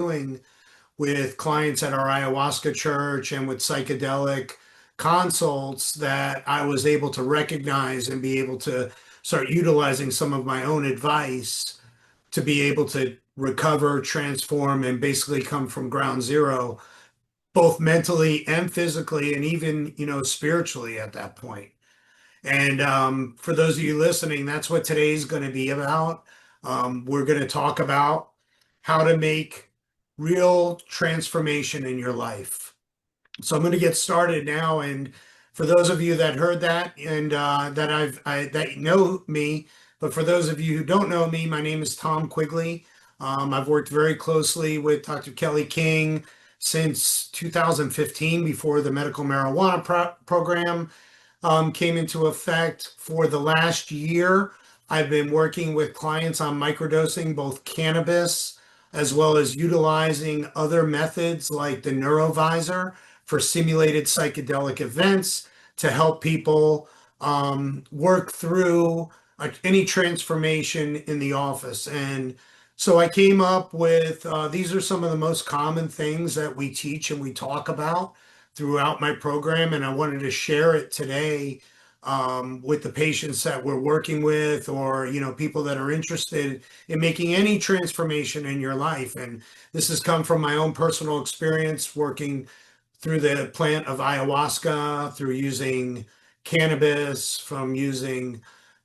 doing with clients at our ayahuasca church and with psychedelic consults that I was able to recognize and be able to start utilizing some of my own advice to be able to recover, transform, and basically come from ground zero, both mentally and physically, and even, spiritually at that point. And for those of you listening, that's what today's going to be about. We're going to talk about how to make real transformation in your life. So I'm going to get started now. And for those of you that heard that and that know me, but for those of you who don't know me, my name is Tom Quigley. I've worked very closely with Dr. Kelly King since 2015, before the medical marijuana program came into effect. For the last year, I've been working with clients on microdosing both cannabis as well as utilizing other methods like the neurovisor for simulated psychedelic events to help people work through any transformation in the office. And so I came up with these are some of the most common things that we teach and we talk about throughout my program, and I wanted to share it today with the patients that we're working with, or people that are interested in making any transformation in your life. And this has come from my own personal experience working through the plant of ayahuasca, through using cannabis, from using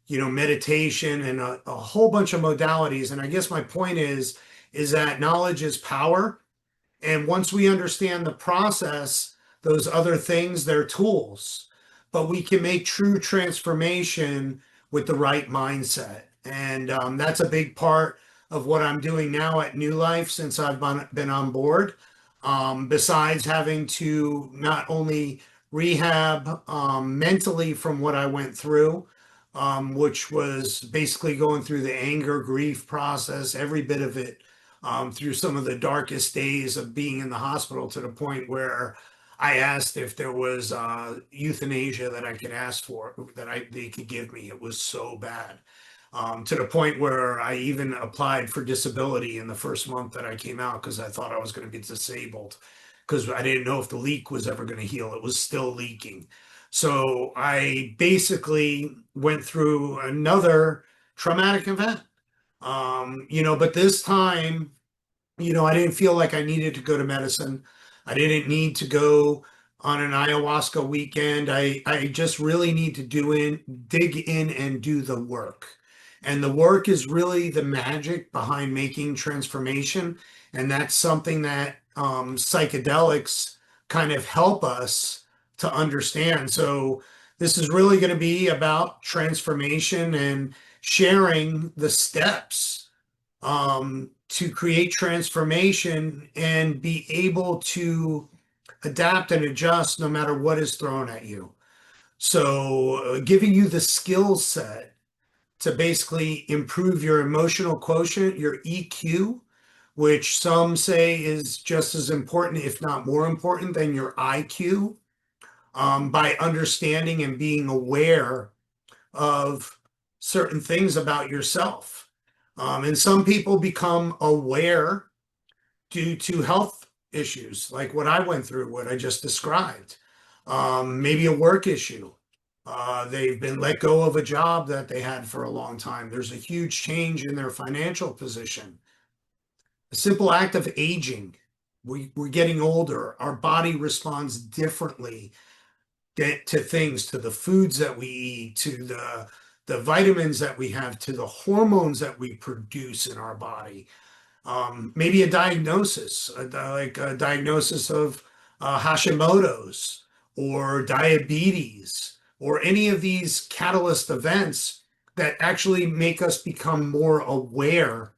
meditation and a whole bunch of modalities. And I guess my point is that knowledge is power, and once we understand the process, those other things, they're tools. But we can make true transformation with the right mindset. And that's a big part of what I'm doing now at New Life since I've been on board. Besides having to not only rehab mentally from what I went through, which was basically going through the anger, grief process, every bit of it, through some of the darkest days of being in the hospital, to the point where I asked if there was euthanasia that I could ask for, that they could give me. It was so bad, to the point where I even applied for disability in the first month that I came out, because I thought I was going to be disabled, because I didn't know if the leak was ever going to heal. It was still leaking. So I basically went through another traumatic event. But this time, I didn't feel like I needed to go to medicine. I didn't need to go on an ayahuasca weekend. I just really need to dig in and do the work. And the work is really the magic behind making transformation. And that's something that psychedelics kind of help us to understand. So this is really going to be about transformation and sharing the steps to create transformation and be able to adapt and adjust no matter what is thrown at you. So, giving you the skill set to basically improve your emotional quotient, your EQ, which some say is just as important, if not more important, than your IQ, by understanding and being aware of certain things about yourself. And some people become aware due to health issues, like what I went through, what I just described. Maybe a work issue. They've been let go of a job that they had for a long time. There's a huge change in their financial position. A simple act of aging. We're getting older. Our body responds differently to things, to the foods that we eat, to the vitamins that we have, to the hormones that we produce in our body. Maybe a diagnosis, like a diagnosis of Hashimoto's or diabetes, or any of these catalyst events that actually make us become more aware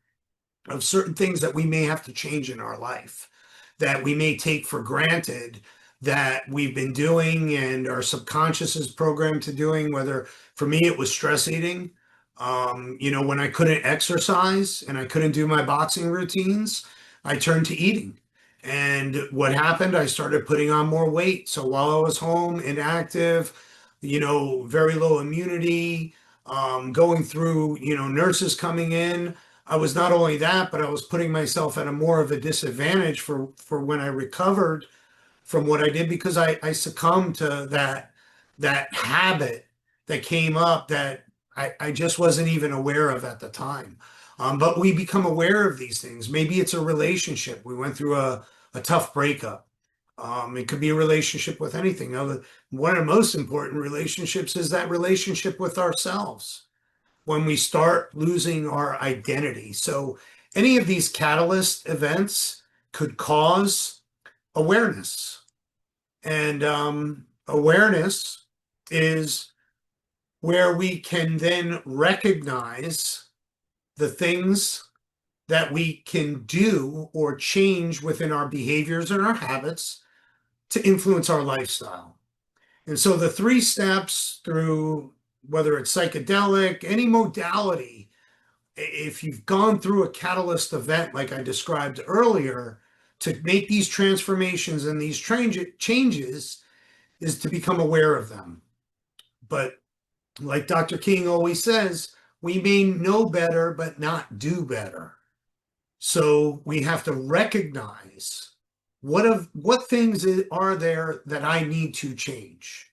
of certain things that we may have to change in our life, that we may take for granted, that we've been doing and our subconscious is programmed to doing. Whether, for me, it was stress eating. When I couldn't exercise and I couldn't do my boxing routines, I turned to eating. And what happened? I started putting on more weight. So while I was home, inactive, very low immunity, going through, nurses coming in, I was not only that, but I was putting myself at a more of a disadvantage for when I recovered from what I did because I succumbed to that habit that came up that I just wasn't even aware of at the time. But we become aware of these things. Maybe it's a relationship. We went through a tough breakup. It could be a relationship with anything. One of the most important relationships is that relationship with ourselves when we start losing our identity. So any of these catalyst events could cause awareness. And awareness is where we can then recognize the things that we can do or change within our behaviors and our habits to influence our lifestyle. And so the three steps through whether it's psychedelic, any modality, if you've gone through a catalyst event like I described earlier, to make these transformations and these changes is to become aware of them. But like Dr. King always says, we may know better, but not do better. So we have to recognize what things are there that I need to change.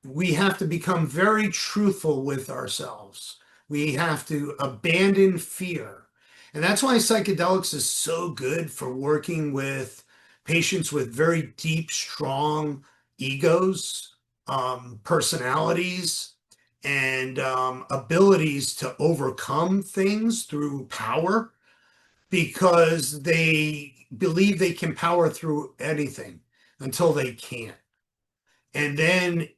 We have to become very truthful with ourselves. We have to abandon fear. And that's why psychedelics is so good for working with patients with very deep, strong egos, personalities, and abilities to overcome things through power because they believe they can power through anything until they can't. And then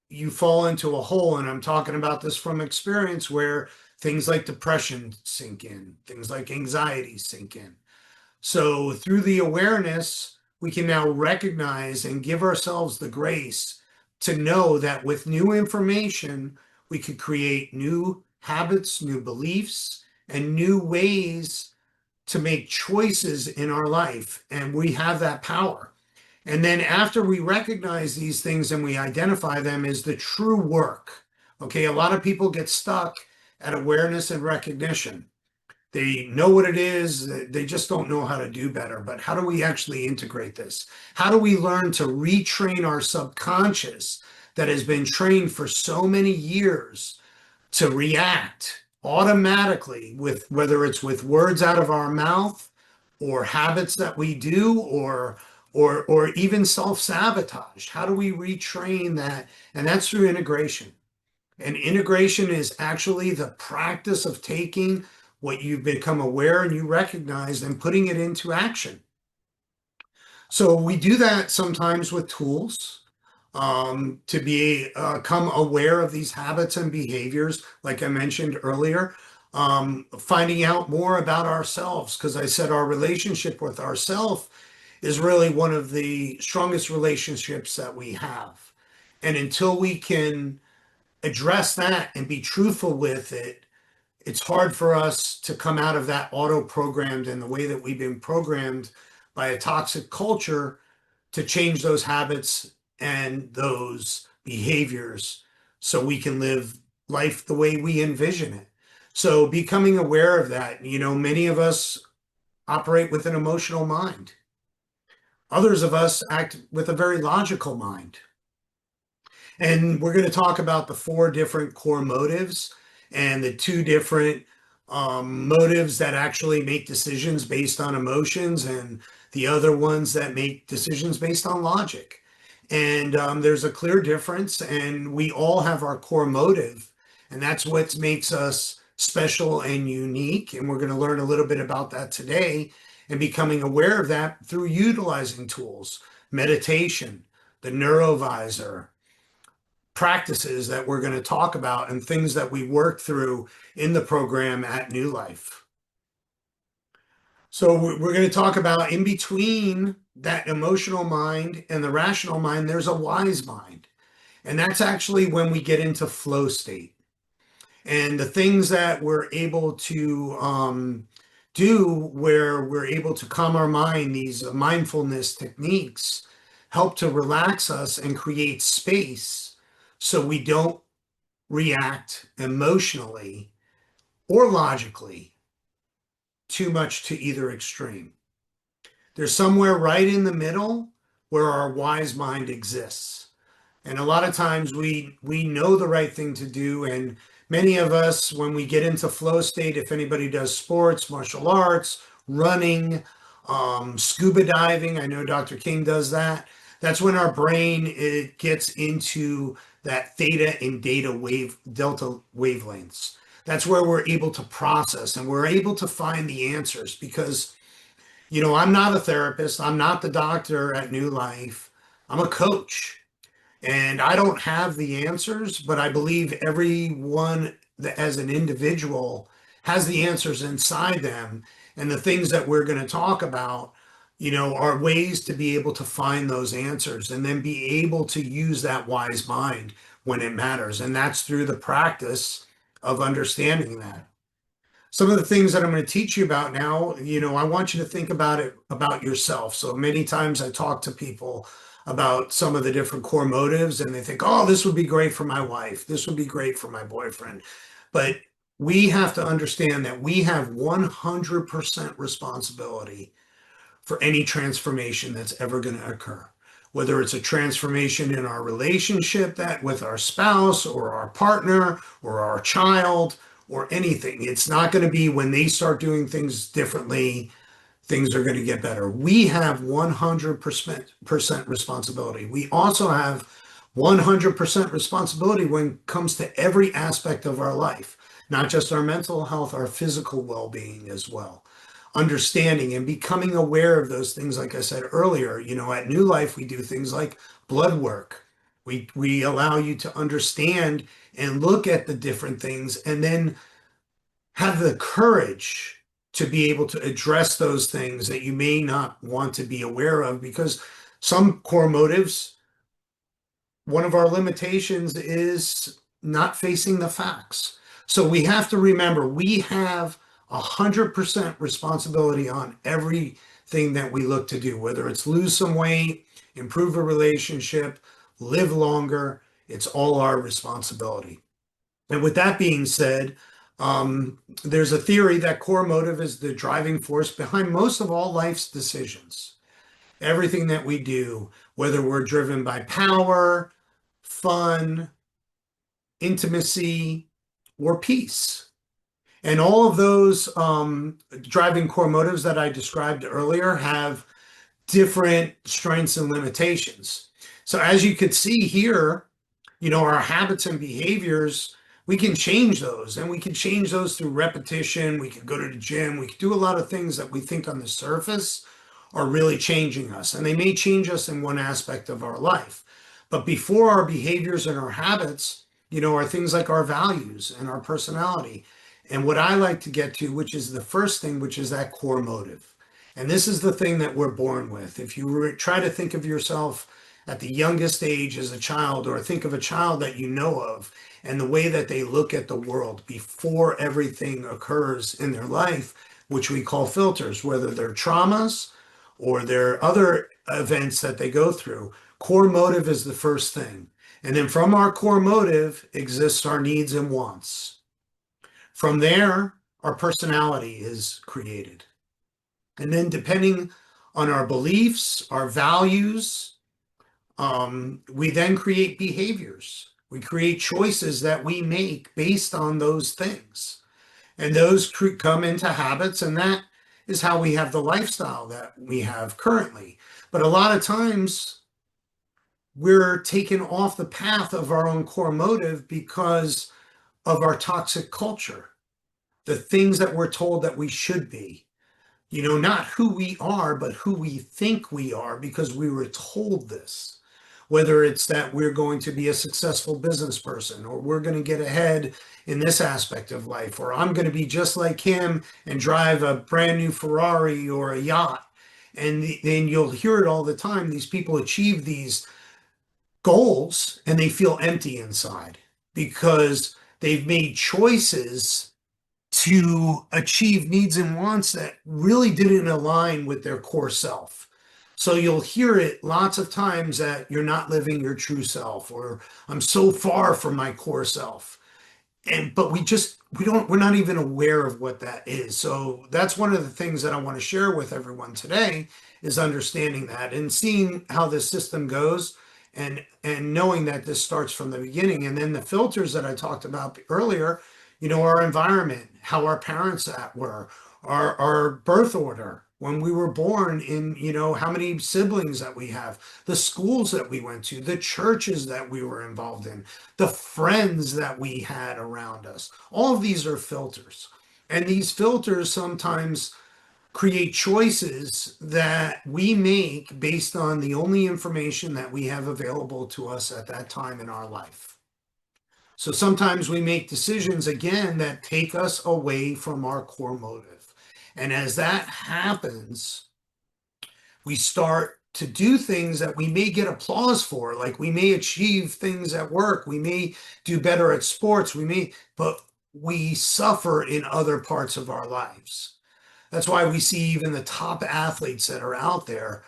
you fall into a hole, and I'm talking about this from experience where things like depression sink in, things like anxiety sink in. So through the awareness, we can now recognize and give ourselves the grace to know that with new information, we could create new habits, new beliefs, and new ways to make choices in our life. And we have that power. And then after we recognize these things and we identify them is the true work. Okay, a lot of people get stuck at awareness and recognition. They know what it is, they just don't know how to do better. But how do we actually integrate this? How do we learn to retrain our subconscious that has been trained for so many years to react automatically with whether it's with words out of our mouth or habits that we do or even self-sabotage? How do we retrain that? And that's through integration. And integration is actually the practice of taking what you've become aware and you recognize and putting it into action. So we do that sometimes with tools to become aware of these habits and behaviors, like I mentioned earlier, finding out more about ourselves, because I said our relationship with ourselves is really one of the strongest relationships that we have. And until we can address that and be truthful with it, it's hard for us to come out of that auto-programmed and the way that we've been programmed by a toxic culture to change those habits and those behaviors so we can live life the way we envision it. So becoming aware of that, many of us operate with an emotional mind. Others of us act with a very logical mind. And we're going to talk about the four different core motives and the two different motives that actually make decisions based on emotions and the other ones that make decisions based on logic. And there's a clear difference, and we all have our core motive, and that's what makes us special and unique. And we're going to learn a little bit about that today and becoming aware of that through utilizing tools, meditation, the neurovisor, practices that we're going to talk about and things that we work through in the program at New Life. So we're going to talk about in between that emotional mind and the rational mind, there's a wise mind. And that's actually when we get into flow state. And the things that we're able to do where we're able to calm our mind, these mindfulness techniques help to relax us and create space so we don't react emotionally or logically. too much to either extreme. There's somewhere right in the middle where our wise mind exists. And a lot of times we know the right thing to do. And many of us, when we get into flow state, if anybody does sports, martial arts, running, scuba diving, I know Dr. King does that. That's when our brain it gets into that theta and delta wavelengths. That's where we're able to process and we're able to find the answers because, I'm not a therapist. I'm not the doctor at New Life. I'm a coach. And I don't have the answers, but I believe everyone that as an individual has the answers inside them. And the things that we're going to talk about, are ways to be able to find those answers and then be able to use that wise mind when it matters. And that's through the practice of understanding that. Some of the things that I'm going to teach you about now, I want you to think about it about yourself. So many times I talk to people about some of the different core motives and they think, oh, this would be great for my wife. This would be great for my boyfriend. But we have to understand that we have 100% responsibility for any transformation that's ever going to occur. Whether it's a transformation in our relationship that with our spouse or our partner or our child or anything, it's not going to be when they start doing things differently, things are going to get better. We have 100% responsibility. We also have 100% responsibility when it comes to every aspect of our life, not just our mental health, our physical well-being as well. Understanding and becoming aware of those things, like I said earlier, at New Life, we do things like blood work. We allow you to understand and look at the different things and then have the courage to be able to address those things that you may not want to be aware of because some core motives, one of our limitations is not facing the facts. So we have to remember we have 100% responsibility on everything that we look to do, whether it's lose some weight, improve a relationship, live longer, it's all our responsibility. And with that being said, there's a theory that core motive is the driving force behind most of all life's decisions. Everything that we do, whether we're driven by power, fun, intimacy, or peace. And all of those driving core motives that I described earlier have different strengths and limitations. So as you could see here, our habits and behaviors, we can change those and we can change those through repetition. We can go to the gym. We can do a lot of things that we think on the surface are really changing us. And they may change us in one aspect of our life. But before our behaviors and our habits, are things like our values and our personality. And what I like to get to, which is the first thing, which is that core motive. And this is the thing that we're born with. If you try to think of yourself at the youngest age as a child, or think of a child that you know of, and the way that they look at the world before everything occurs in their life, which we call filters, whether they're traumas or they're other events that they go through. Core motive is the first thing. And then from our core motive exists our needs and wants. From there, our personality is created. And then depending on our beliefs, our values, we then create behaviors. We create choices that we make based on those things. And those come into habits, and that is how we have the lifestyle that we have currently. But a lot of times, we're taken off the path of our own core motive because of our toxic culture, the things that we're told that we should be. Not who we are, but who we think we are because we were told this. Whether it's that we're going to be a successful business person, or we're going to get ahead in this aspect of life, or I'm going to be just like him and drive a brand new Ferrari or a yacht. And then you'll hear it all the time. These people achieve these goals and they feel empty inside because they've made choices to achieve needs and wants that really didn't align with their core self. So you'll hear it lots of times that you're not living your true self, or I'm so far from my core self. but we're not even aware of what that is. So that's one of the things that I want to share with everyone today is understanding that and seeing how this system goes, and knowing that this starts from the beginning. And then the filters that I talked about earlier, our environment, how our parents at were, our birth order when we were born, in how many siblings that we have, the schools that we went to, the churches that we were involved in, the friends that we had around us. All of these are filters. And these filters sometimes create choices that we make based on the only information that we have available to us at that time in our life. So sometimes we make decisions again that take us away from our core motive. And as that happens, we start to do things that we may get applause for, like we may achieve things at work, we may do better at sports, but we suffer in other parts of our lives. That's why we see even the top athletes that are out there,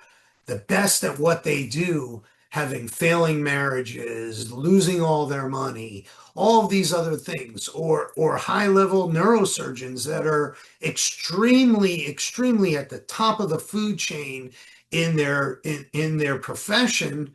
the best at what they do, having failing marriages, losing all their money, all of these other things, or high level neurosurgeons that are extremely, extremely at the top of the food chain in their profession,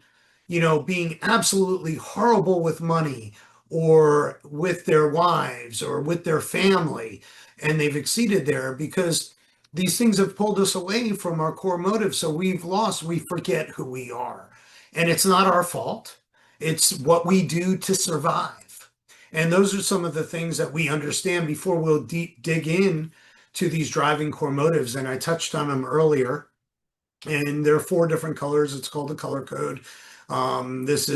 being absolutely horrible with money or with their wives or with their family. And they've exceeded there because these things have pulled us away from our core motive. So we forget who we are. And it's not our fault. It's what we do to survive. And those are some of the things that we understand before we'll dig in to these driving core motives. And I touched on them earlier. And there are 4 different colors. It's called the color code. It's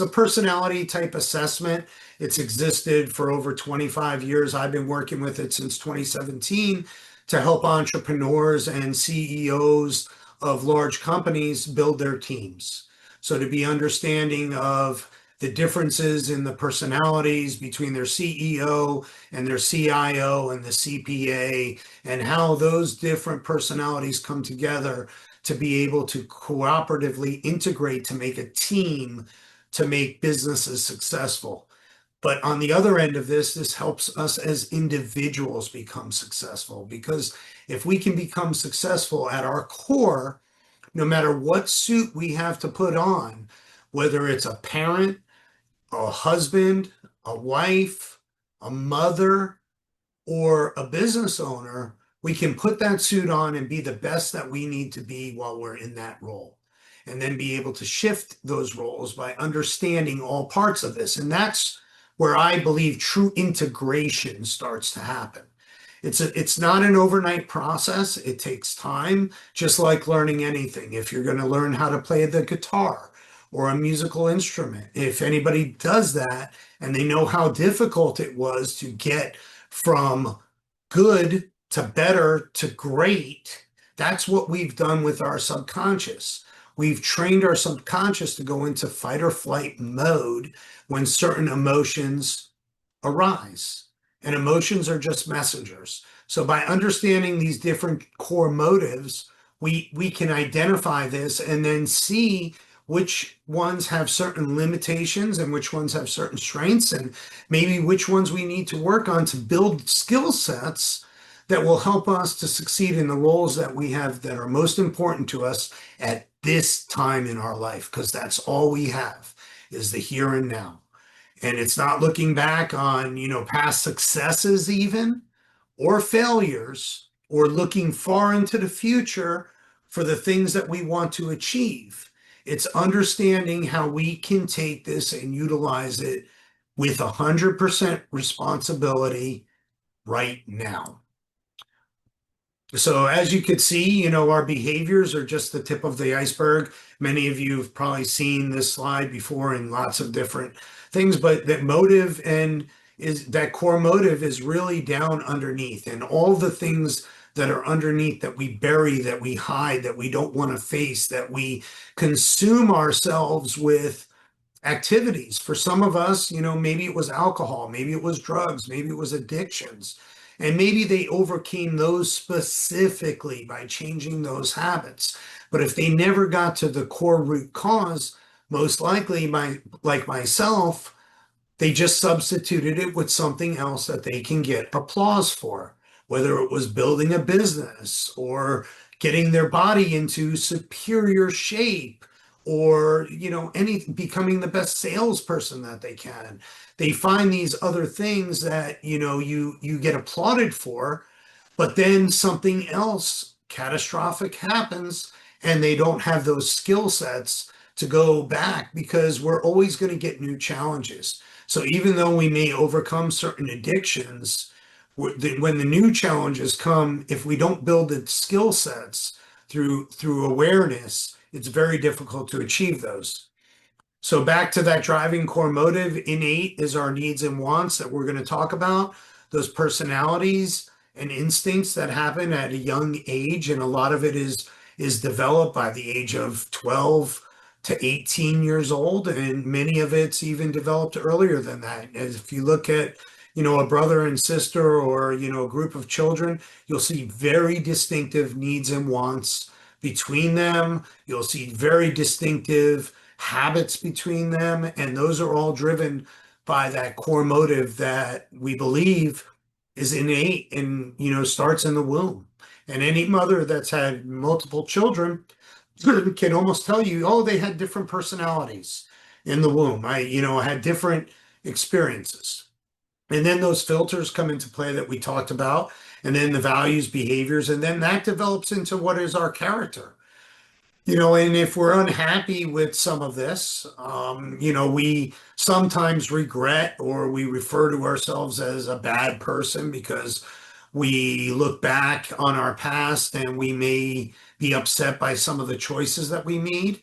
a personality type assessment. It's existed for over 25 years. I've been working with it since 2017 to help entrepreneurs and CEOs of large companies build their teams. So to be understanding of the differences in the personalities between their CEO and their CIO and the CPA, and how those different personalities come together to be able to cooperatively integrate to make a team to make businesses successful. But on the other end of this helps us as individuals become successful, because if we can become successful at our core, no matter what suit we have to put on, whether it's a parent, a husband, a wife, a mother, or a business owner, we can put that suit on and be the best that we need to be while we're in that role. And then be able to shift those roles by understanding all parts of this. And that's where I believe true integration starts to happen. It's not an overnight process. It takes time, just like learning anything. If you're going to learn how to play the guitar or a musical instrument, if anybody does that and they know how difficult it was to get from good to better to great, that's what we've done with our subconscious. We've trained our subconscious to go into fight or flight mode when certain emotions arise. And emotions are just messengers. So by understanding these different core motives, we can identify this and then see which ones have certain limitations and which ones have certain strengths, and maybe which ones we need to work on to build skill sets that will help us to succeed in the roles that we have that are most important to us at this time in our life, because that's all we have is the here and now. And it's not looking back on, past successes even, or failures, or looking far into the future for the things that we want to achieve. It's understanding how we can take this and utilize it with 100% responsibility right now. So as you could see, our behaviors are just the tip of the iceberg. Many of you have probably seen this slide before in lots of different things, but that core motive is really down underneath, and all the things that are underneath that we bury, that we hide, that we don't want to face, that we consume ourselves with activities. For some of us, maybe it was alcohol, maybe it was drugs, maybe it was addictions. And maybe they overcame those specifically by changing those habits. But if they never got to the core root cause, most likely, like myself, They just substituted it with something else that they can get applause for, whether it was building a business or getting their body into superior shape or, any becoming the best salesperson that they can. They find these other things that, you get applauded for, but then something else catastrophic happens and they don't have those skill sets to go back because we're always going to get new challenges. So even though we may overcome certain addictions, when the new challenges come, if we don't build the skill sets through awareness, it's very difficult to achieve those. So back to that driving core motive, innate is our needs and wants that we're going to talk about, those personalities and instincts that happen at a young age, and a lot of it is developed by the age of 12 to 18 years old, and many of it's even developed earlier than that. As if you look at, a brother and sister or, a group of children, you'll see very distinctive needs and wants between them. You'll see very distinctive habits between them, and those are all driven by that core motive that we believe is innate and starts in the womb. And any mother that's had multiple children can almost tell you, oh, they had different personalities in the womb. I had different experiences. And then those filters come into play that we talked about, and then the values, behaviors, and then that develops into what is our character. And if we're unhappy with some of this, we sometimes regret or we refer to ourselves as a bad person because we look back on our past and we may be upset by some of the choices that we made.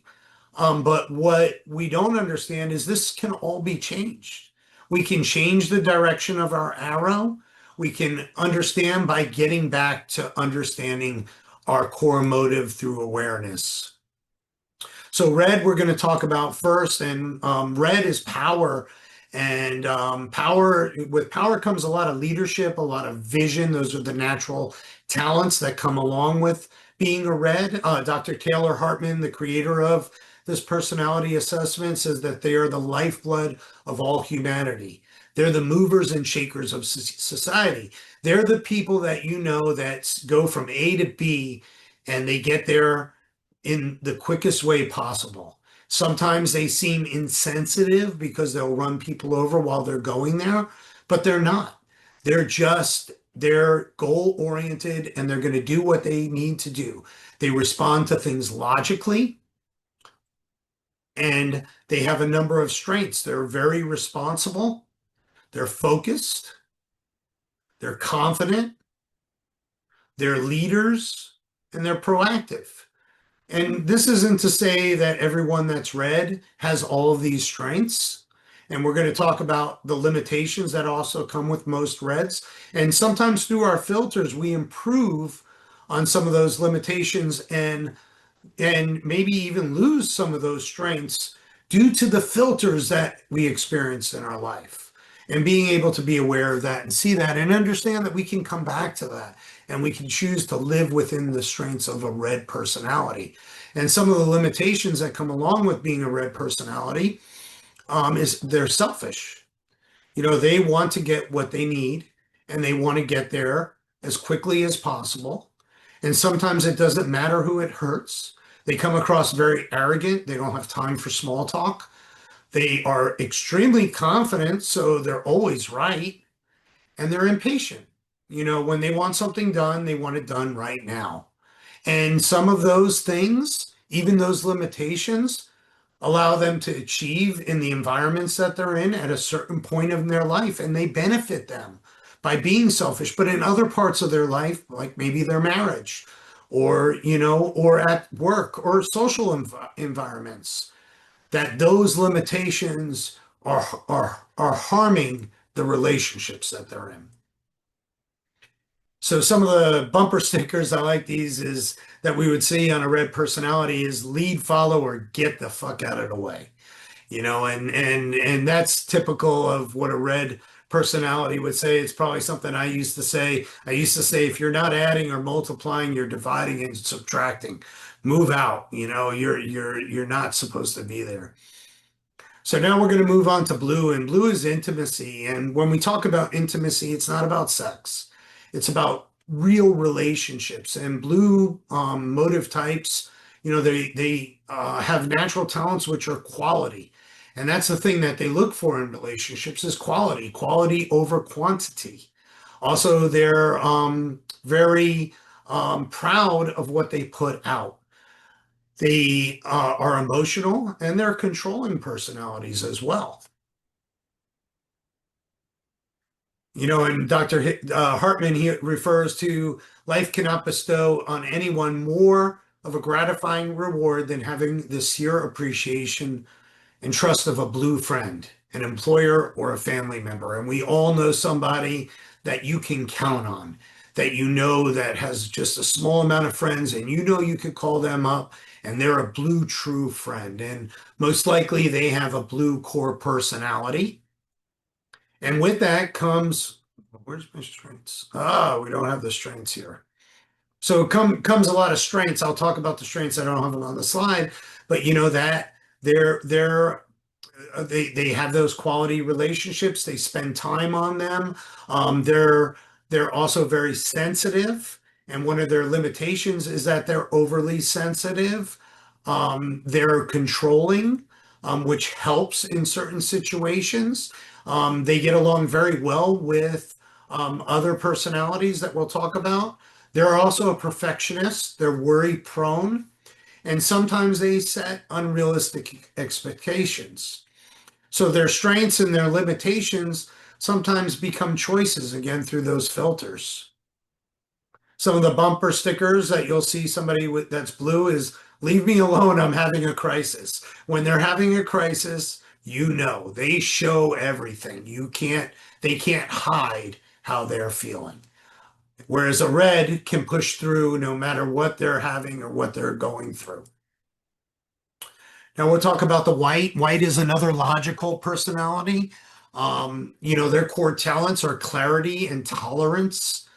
But what we don't understand is this can all be changed. We can change the direction of our arrow. We can understand by getting back to understanding our core motive through awareness. So red, we're going to talk about first, and red is power. And with power comes a lot of leadership, a lot of vision. Those are the natural talents that come along with being a red. Dr. Taylor Hartman, the creator of this personality assessment, says that they are the lifeblood of all humanity. They're the movers and shakers of society. They're the people that that go from A to B and they get there in the quickest way possible. Sometimes they seem insensitive because they'll run people over while they're going there, but they're not. They're goal oriented and they're going to do what they need to do. They respond to things logically and they have a number of strengths. They're very responsible, they're focused, they're confident, they're leaders, and they're proactive. And this isn't to say that everyone that's red has all of these strengths. And we're going to talk about the limitations that also come with most reds. And sometimes through our filters, we improve on some of those limitations and maybe even lose some of those strengths due to the filters that we experience in our life. And being able to be aware of that and see that and understand that we can come back to that and we can choose to live within the strengths of a red personality. And some of the limitations that come along with being a red personality is they're selfish. They want to get what they need and they want to get there as quickly as possible. And sometimes it doesn't matter who it hurts. They come across very arrogant. They don't have time for small talk. They are extremely confident, so they're always right, and they're impatient. When they want something done, they want it done right now. And some of those things, even those limitations, allow them to achieve in the environments that they're in at a certain point in their life, and they benefit them by being selfish. But in other parts of their life, like maybe their marriage, or at work or social environments, that those limitations are harming the relationships that they're in. So some of the bumper stickers, I like these, is that we would see on a red personality is lead, follow, or get the fuck out of the way. And that's typical of what a red personality would say. It's probably something I used to say. I used to say, if you're not adding or multiplying, you're dividing and subtracting. Move out. You're not supposed to be there. So now we're going to move on to blue, and blue is intimacy. And when we talk about intimacy, it's not about sex. It's about real relationships. And blue motive types, they have natural talents which are quality. And that's the thing that they look for in relationships is quality, quality over quantity. Also, they're very proud of what they put out. They are emotional and they're controlling personalities as well. And Hartman he refers to life cannot bestow on anyone more of a gratifying reward than having the sincere appreciation and trust of a blue friend, an employer, or a family member. And we all know somebody that you can count on, that you know that has just a small amount of friends, and you could call them up and they're a blue true friend. And most likely they have a blue core personality. And with that comes, where's my strengths? Oh, we don't have the strengths here. So comes a lot of strengths. I'll talk about the strengths. I don't have them on the slide, but you know that they have those quality relationships. They spend time on them. They're also very sensitive, and one of their limitations is that they're overly sensitive. They're controlling, which helps in certain situations. They get along very well with other personalities that we'll talk about. They're also a perfectionist. They're worry prone, and sometimes they set unrealistic expectations. So their strengths and their limitations sometimes become choices again through those filters. Some of the bumper stickers that you'll see somebody with that's blue is leave me alone, I'm having a crisis. When they're having a crisis, they show everything. They can't hide how they're feeling. Whereas a red can push through no matter what they're having or what they're going through. Now we'll talk about the white. White is another logical personality. Their core talents are clarity and tolerance.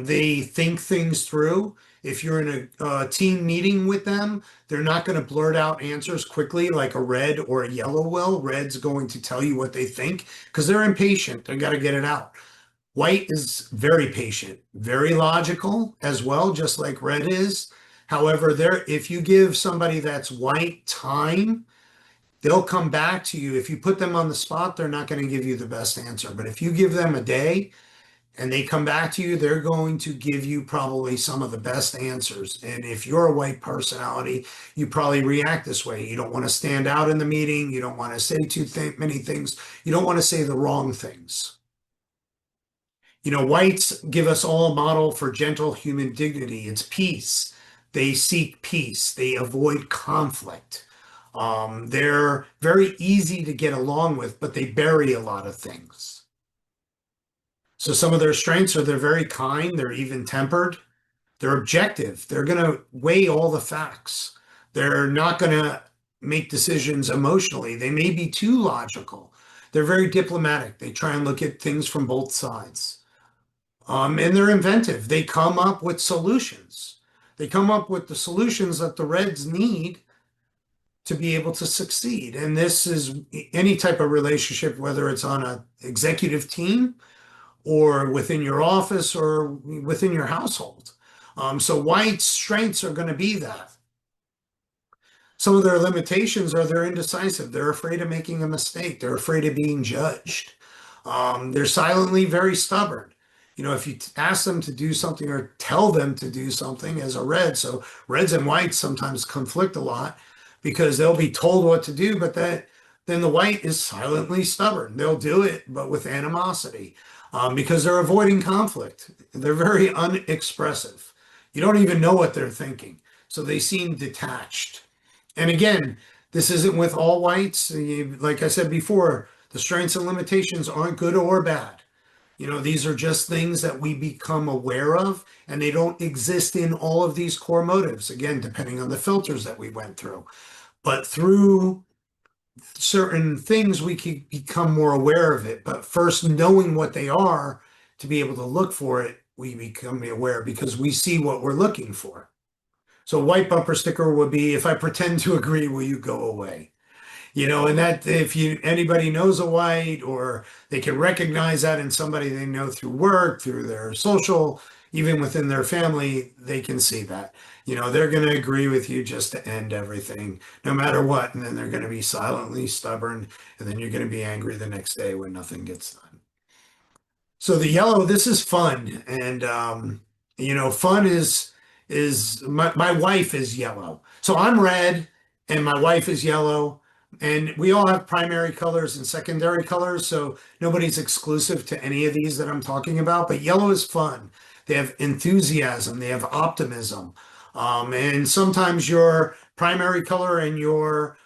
They think things through. If you're in a team meeting with them, they're not going to blurt out answers quickly like a red or a yellow will. Red's going to tell you what they think because they're impatient. They got to get it out. White is very patient, very logical as well, just like red is. However, if you give somebody that's white time, they'll come back to you. If you put them on the spot, they're not going to give you the best answer. But if you give them a day and they come back to you, they're going to give you probably some of the best answers. And if you're a white personality, you probably react this way. You don't want to stand out in the meeting. You don't want to say many things. You don't want to say the wrong things. Whites give us all a model for gentle human dignity. It's peace. They seek peace. They avoid conflict. They're very easy to get along with, but they bury a lot of things. So some of their strengths are they're very kind, they're even-tempered, they're objective. They're going to weigh all the facts. They're not going to make decisions emotionally. They may be too logical. They're very diplomatic. They try and look at things from both sides. And they're inventive. They come up with solutions. They come up with the solutions that the Reds need to be able to succeed. And this is any type of relationship, whether it's on an executive team or within your office or within your household. So White's strengths are going to be that. Some of their limitations are they're indecisive. They're afraid of making a mistake. They're afraid of being judged. They're silently very stubborn. If you ask them to do something or tell them to do something as a red, so reds and whites sometimes conflict a lot because they'll be told what to do, but then the white is silently stubborn. They'll do it, but with animosity because they're avoiding conflict. They're very unexpressive. You don't even know what they're thinking. So they seem detached. And again, this isn't with all whites. Like I said before, the strengths and limitations aren't good or bad. These are just things that we become aware of, and they don't exist in all of these core motives, again, depending on the filters that we went through. But through certain things, we can become more aware of it. But first, knowing what they are to be able to look for it, we become aware because we see what we're looking for. So white bumper sticker would be, if I pretend to agree, will you go away? And that if you anybody knows a white, or they can recognize that in somebody they know through work, through their social, even within their family, they can see that. They're going to agree with you just to end everything, no matter what. And then they're going to be silently stubborn. And then you're going to be angry the next day when nothing gets done. So the yellow, this is fun. And fun is my wife is yellow. So I'm red and my wife is yellow. And we all have primary colors and secondary colors. So nobody's exclusive to any of these that I'm talking about. But yellow is fun. They have enthusiasm, they have optimism. And sometimes your primary color and your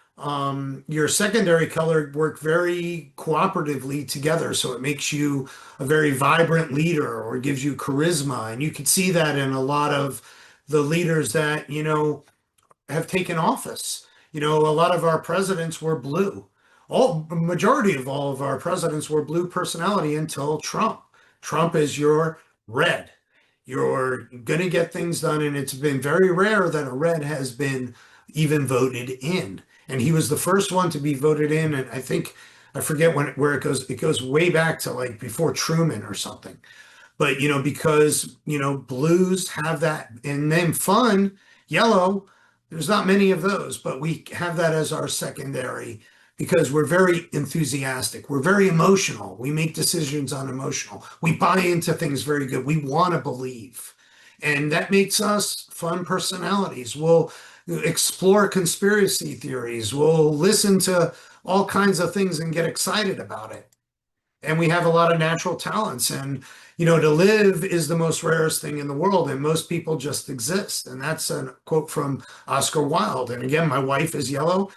secondary color work very cooperatively together. So it makes you a very vibrant leader or gives you charisma. And you can see that in a lot of the leaders that, have taken office. A lot of our presidents were blue. Majority of all of our presidents were blue personality until Trump. Trump is your red. You're going to get things done. And it's been very rare that a red has been even voted in. And he was the first one to be voted in. And I forget where it goes. It goes way back to like before Truman or something. But, because, blues have that. And then fun, yellow, there's not many of those, but we have that as our secondary because we're very enthusiastic. We're very emotional. We make decisions on emotional. We buy into things very good. We want to believe. And that makes us fun personalities. We'll explore conspiracy theories. We'll listen to all kinds of things and get excited about it. And we have a lot of natural talents. And, to live is the most rarest thing in the world. And most people just exist. And that's a quote from Oscar Wilde. And again, my wife is yellow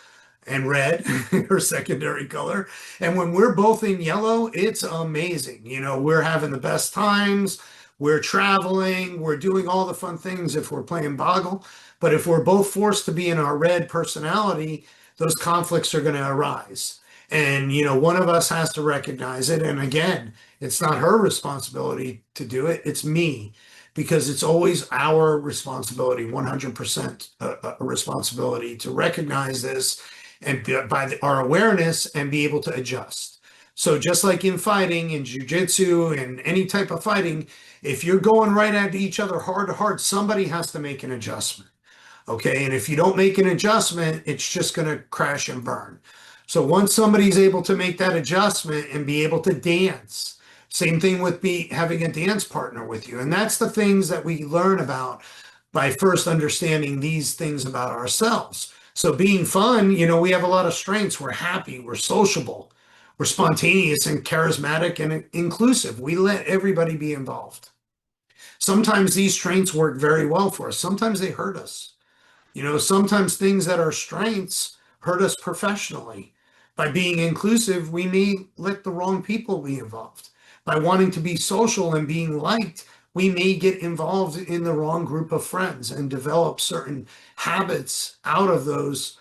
and red, her secondary color. And when we're both in yellow, it's amazing. We're having the best times. We're traveling. We're doing all the fun things if we're playing Boggle. But if we're both forced to be in our red personality, those conflicts are going to arise. And, one of us has to recognize it. And again, it's not her responsibility to do it. It's me, because it's always our responsibility, 100% a responsibility to recognize this and our awareness and be able to adjust. So just like in fighting, in jujitsu, and any type of fighting, if you're going right at each other hard to hard, somebody has to make an adjustment. Okay. And if you don't make an adjustment, it's just going to crash and burn. So once somebody's able to make that adjustment and be able to dance, same thing with having a dance partner with you. And that's the things that we learn about by first understanding these things about ourselves. So being fun, we have a lot of strengths. We're happy, we're sociable, we're spontaneous and charismatic and inclusive. We let everybody be involved. Sometimes these strengths work very well for us. Sometimes they hurt us. Sometimes things that are strengths hurt us professionally. By being inclusive, we may let the wrong people be involved. By wanting to be social and being liked, we may get involved in the wrong group of friends and develop certain habits out of those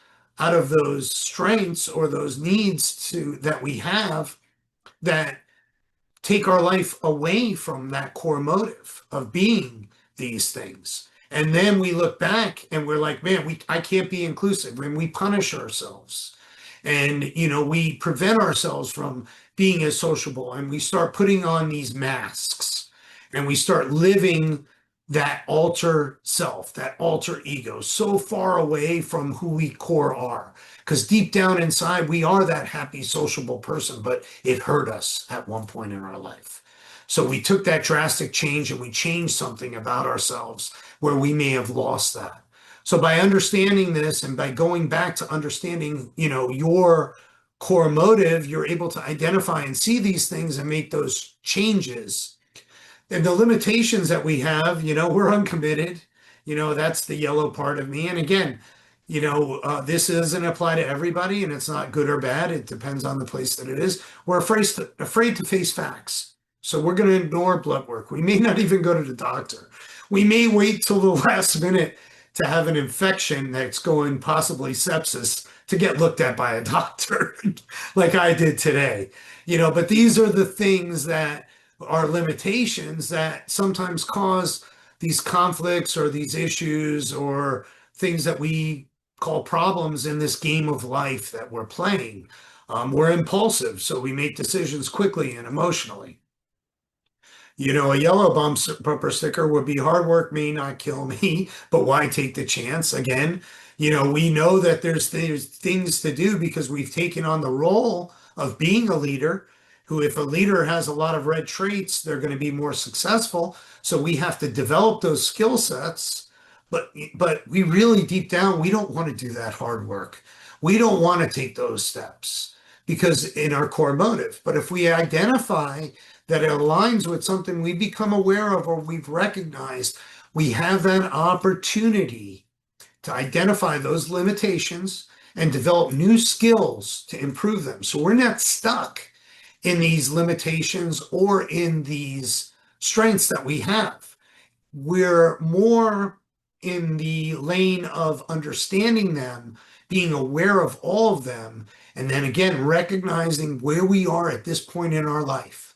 strengths or those needs that we have that take our life away from that core motive of being these things. And then we look back and we're like, man, I can't be inclusive. And we punish ourselves. And, we prevent ourselves from being as sociable. And we start putting on these masks. And we start living that alter self, that alter ego, so far away from who we core are. Because deep down inside, we are that happy, sociable person, but it hurt us at one point in our life. So we took that drastic change and we changed something about ourselves where we may have lost that. So by understanding this and by going back to understanding, your core motive, you're able to identify and see these things and make those changes. And the limitations that we have, we're uncommitted. That's the yellow part of me. And again, this doesn't apply to everybody, and it's not good or bad. It depends on the place that it is. We're afraid to face facts. So we're going to ignore blood work. We may not even go to the doctor. We may wait till the last minute to have an infection that's going possibly sepsis to get looked at by a doctor, like I did today. But these are the things that are limitations that sometimes cause these conflicts or these issues or things that we call problems in this game of life that we're playing. We're impulsive, so we make decisions quickly and emotionally. A yellow bumper sticker would be hard work may not kill me, but why take the chance? Again, we know that there's things to do because we've taken on the role of being a leader. Who, if a leader has a lot of red traits, they're going to be more successful. So we have to develop those skill sets. But we really deep down, we don't want to do that hard work. We don't want to take those steps because in our core motive. But if we identify that it aligns with something we become aware of or we've recognized, we have that opportunity to identify those limitations and develop new skills to improve them. So we're not stuck in these limitations or in these strengths that we have. We're more in the lane of understanding them, being aware of all of them, and then again, recognizing where we are at this point in our life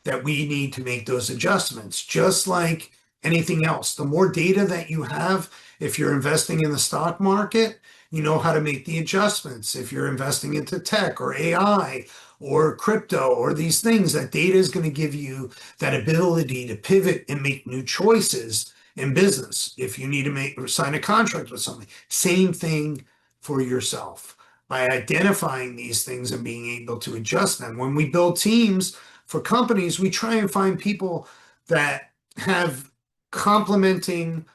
that we need to make those adjustments, just like anything else. The more data that you have, if you're investing in the stock market, you know how to make the adjustments. If you're investing into tech or AI or crypto or these things, that data is going to give you that ability to pivot and make new choices in business. If you need to make or sign a contract with something, same thing for yourself. By identifying these things and being able to adjust them. When we build teams for companies, we try and find people that have complementing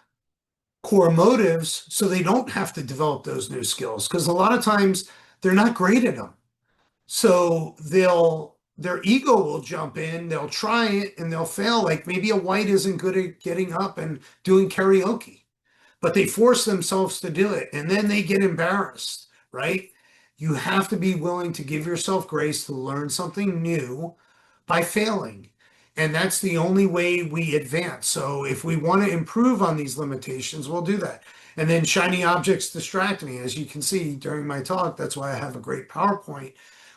core motives so they don't have to develop those new skills because a lot of times they're not great at them. So their ego will jump in, they'll try it and they'll fail. Like maybe a white isn't good at getting up and doing karaoke, but they force themselves to do it and then they get embarrassed, right? You have to be willing to give yourself grace to learn something new by failing. And that's the only way we advance. So if we want to improve on these limitations, we'll do that. And then shiny objects distract me. As you can see during my talk, that's why I have a great PowerPoint.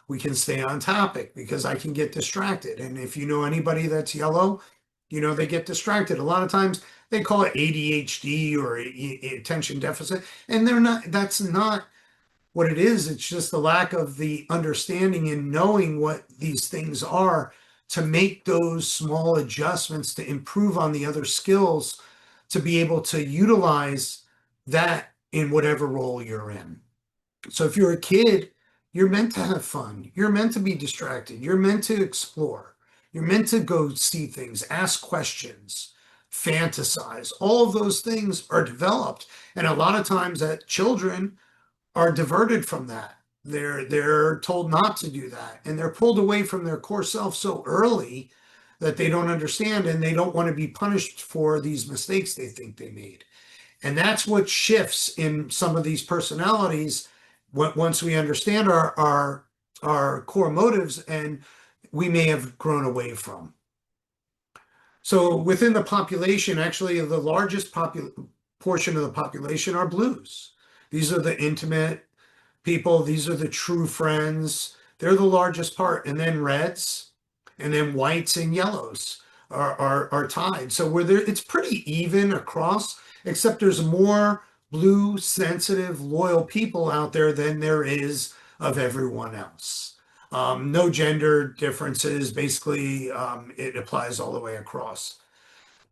We can stay on topic because I can get distracted. And if you know anybody that's yellow, they get distracted. A lot of times they call it ADHD or attention deficit. And that's not what it is. It's just the lack of the understanding and knowing what these things are to make those small adjustments to improve on the other skills to be able to utilize that in whatever role you're in. So if you're a kid, you're meant to have fun. You're meant to be distracted. You're meant to explore. You're meant to go see things, ask questions, fantasize. All of those things are developed. And a lot of times that children are diverted from that. They're told not to do that. And they're pulled away from their core self so early that they don't understand and they don't want to be punished for these mistakes they think they made. And that's what shifts in some of these personalities once we understand our core motives and we may have grown away from. So within the population, actually the largest portion of the population are blues. These are the intimate people. These are the true friends. They're the largest part. And then reds, and then whites and yellows are tied. So it's pretty even across, except there's more blue, sensitive, loyal people out there than there is of everyone else. No gender differences. Basically, it applies all the way across.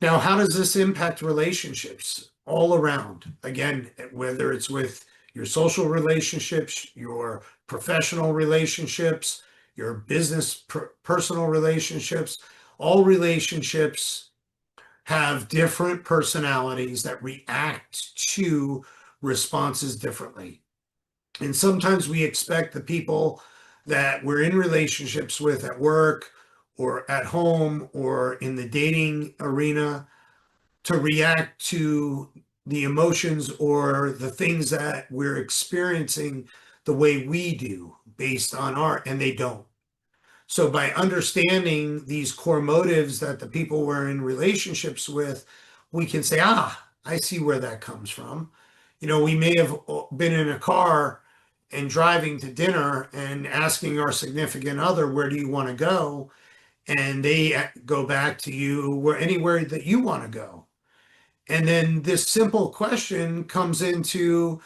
Now, how does this impact relationships all around? Again, whether it's with your social relationships, your professional relationships, your business personal relationships, all relationships have different personalities that react to responses differently. And sometimes we expect the people that we're in relationships with at work or at home or in the dating arena to react to the emotions or the things that we're experiencing the way we do based on and they don't. So by understanding these core motives that the people we're in relationships with, we can say, I see where that comes from. We may have been in a car and driving to dinner and asking our significant other, where do you want to go? And they go back to you, anywhere that you want to go. And then this simple question comes into,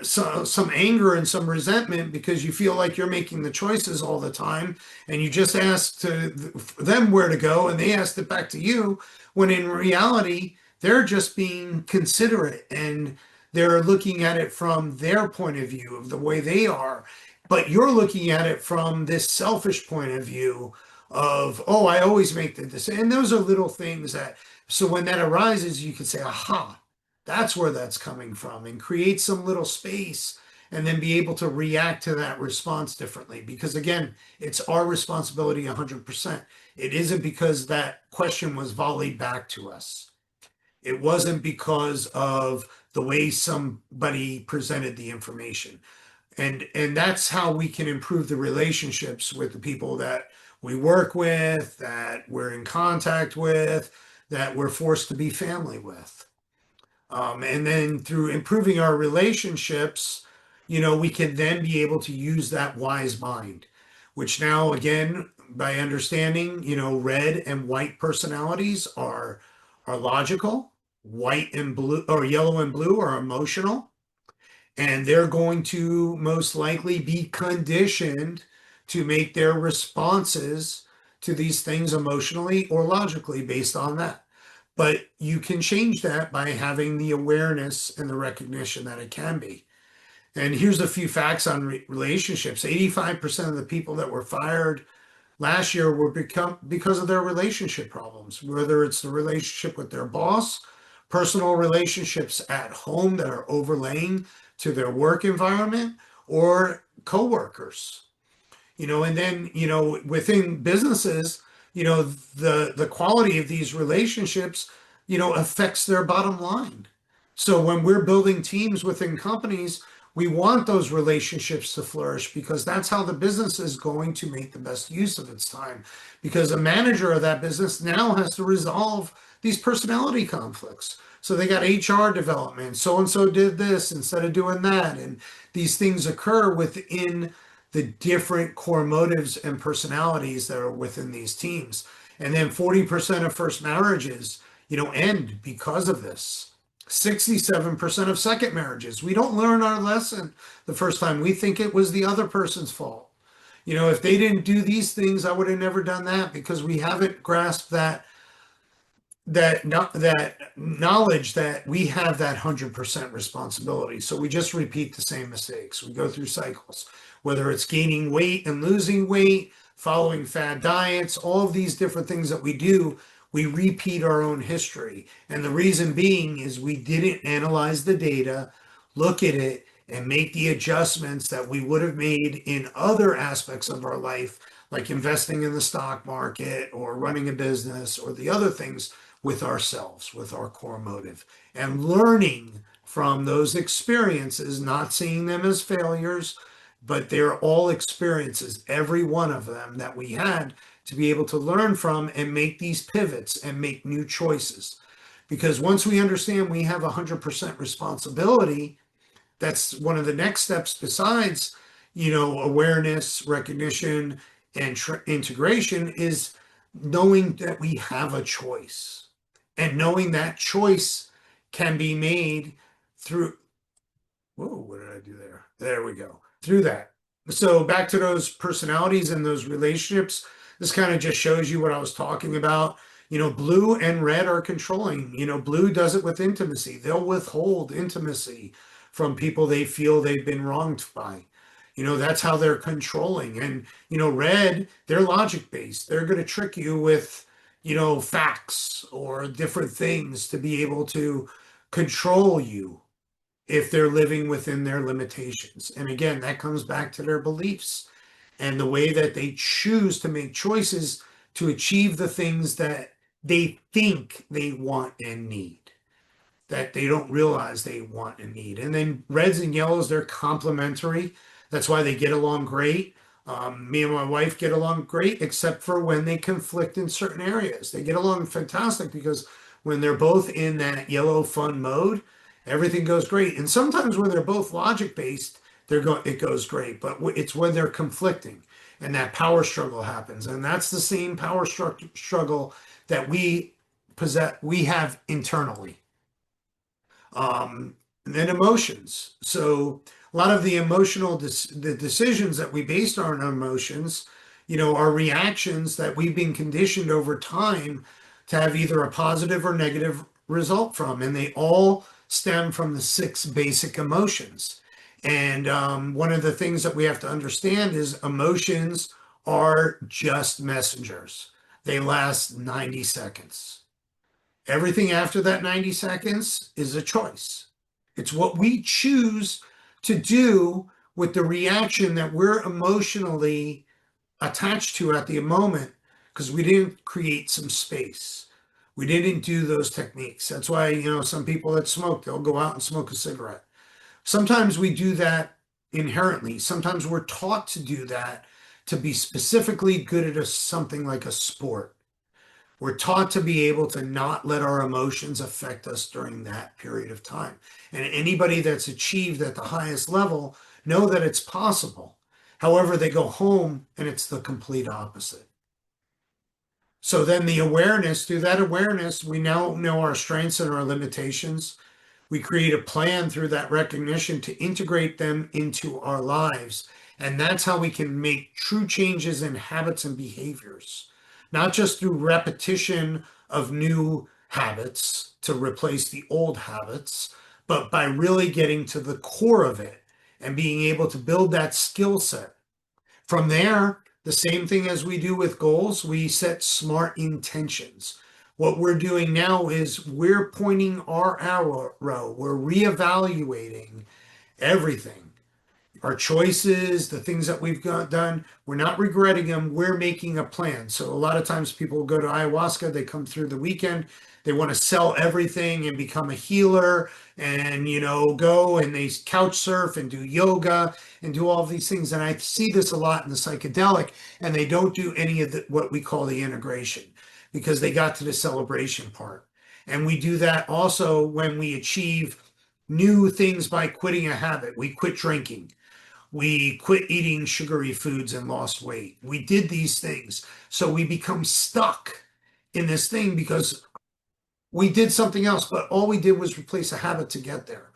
some anger and some resentment because you feel like you're making the choices all the time, and you just asked them where to go, and they asked it back to you, when in reality, they're just being considerate and they're looking at it from their point of view of the way they are. But you're looking at it from this selfish point of view of, oh, I always make the decision. And those are little things that, so when that arises, you can say, aha, that's where that's coming from, and create some little space and then be able to react to that response differently. Because again, it's our responsibility 100%. It isn't because that question was volleyed back to us. It wasn't because of the way somebody presented the information. And that's how we can improve the relationships with the people that we work with, that we're in contact with, that we're forced to be family with. And then through improving our relationships, we can then be able to use that wise mind, which now, again, by understanding, red and white personalities are logical, white and blue or yellow and blue are emotional, and they're going to most likely be conditioned to make their responses to these things emotionally or logically based on that. But you can change that by having the awareness and the recognition that it can be. And here's a few facts on relationships. 85% of the people that were fired last year were because of their relationship problems, whether it's the relationship with their boss, personal relationships at home that are overlaying to their work environment, or coworkers. And then, within businesses, the quality of these relationships, affects their bottom line. So when we're building teams within companies, we want those relationships to flourish, because that's how the business is going to make the best use of its time. Because a manager of that business now has to resolve these personality conflicts. So they got HR development, so and so did this instead of doing that. And these things occur within the different core motives and personalities that are within these teams. And then 40% of first marriages, end because of this. 67% of second marriages, we don't learn our lesson the first time. We think it was the other person's fault. If they didn't do these things, I would have never done that, because we haven't grasped that knowledge that we have that 100% responsibility. So we just repeat the same mistakes. We go through cycles, whether it's gaining weight and losing weight, following fad diets, all of these different things that we do, we repeat our own history. And the reason being is we didn't analyze the data, look at it, and make the adjustments that we would have made in other aspects of our life, like investing in the stock market or running a business or the other things with ourselves, with our core motive, and learning from those experiences, not seeing them as failures, but they're all experiences, every one of them that we had to be able to learn from and make these pivots and make new choices. Because once we understand we have 100% responsibility, that's one of the next steps besides, awareness, recognition, and integration, is knowing that we have a choice, and knowing that choice can be made through, whoa, what did I do there? There we go. Through that. So back to those personalities and those relationships, this kind of just shows you what I was talking about. Blue and red are controlling. Blue does it with intimacy. They'll withhold intimacy from people they feel they've been wronged by. That's how they're controlling. And, red, they're logic based. They're going to trick you with, facts or different things to be able to control you if they're living within their limitations. And again, that comes back to their beliefs and the way that they choose to make choices to achieve the things that they think they want and need, that they don't realize they want and need. And then reds and yellows, they're complementary. That's why they get along great. Me and my wife get along great, except for when they conflict in certain areas. They get along fantastic because when they're both in that yellow fun mode, everything goes great. And sometimes when they're both logic based, it goes great. But it's when they're conflicting and that power struggle happens. And that's the same power struggle that we have internally. And then emotions. So a lot of the the decisions that we based on our emotions, are reactions that we've been conditioned over time to have either a positive or negative result from, and they all stem from the six basic emotions. And one of the things that we have to understand is emotions are just messengers. They last 90 seconds. Everything after that 90 seconds is a choice. It's what we choose to do with the reaction that we're emotionally attached to at the moment because we didn't create some space. We didn't do those techniques. That's why, some people that smoke, they'll go out and smoke a cigarette. Sometimes we do that inherently. Sometimes we're taught to do that to be specifically good at something like a sport. We're taught to be able to not let our emotions affect us during that period of time. And anybody that's achieved at the highest level know that it's possible. However, they go home and it's the complete opposite. So then through that awareness, we now know our strengths and our limitations. We create a plan through that recognition to integrate them into our lives. And that's how we can make true changes in habits and behaviors, not just through repetition of new habits to replace the old habits, but by really getting to the core of it and being able to build that skill set. From there, the same thing as we do with goals, we set smart intentions. What we're doing now is we're pointing our arrow, we're reevaluating everything. Our choices, the things that we've done, we're not regretting them. We're making a plan. So a lot of times people go to ayahuasca, they come through the weekend, they want to sell everything and become a healer and, go and they couch surf and do yoga and do all these things. And I see this a lot in the psychedelic, and they don't do any of what we call the integration because they got to the celebration part. And we do that also when we achieve new things by quitting a habit. We quit drinking. We quit eating sugary foods and lost weight. We did these things. So we become stuck in this thing because we did something else, but all we did was replace a habit to get there.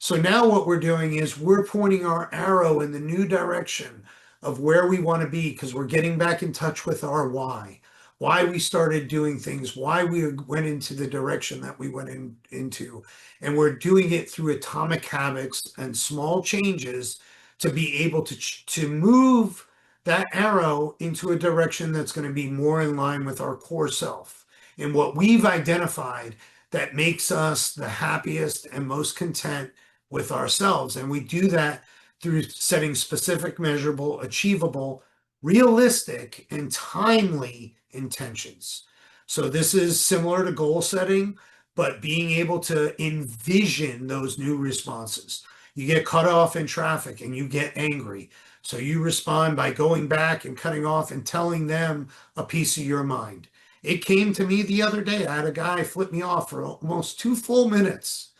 So now what we're doing is we're pointing our arrow in the new direction of where we want to be because we're getting back in touch with our why we started doing things, why we went into the direction that we went into. And we're doing it through atomic habits and small changes to be able to move that arrow into a direction that's going to be more in line with our core self and what we've identified that makes us the happiest and most content with ourselves. And we do that through setting specific, measurable, achievable, realistic, and timely intentions. So this is similar to goal setting, but being able to envision those new responses. You get cut off in traffic and you get angry. So you respond by going back and cutting off and telling them a piece of your mind. It came to me the other day. I had a guy flip me off for almost 2 full minutes.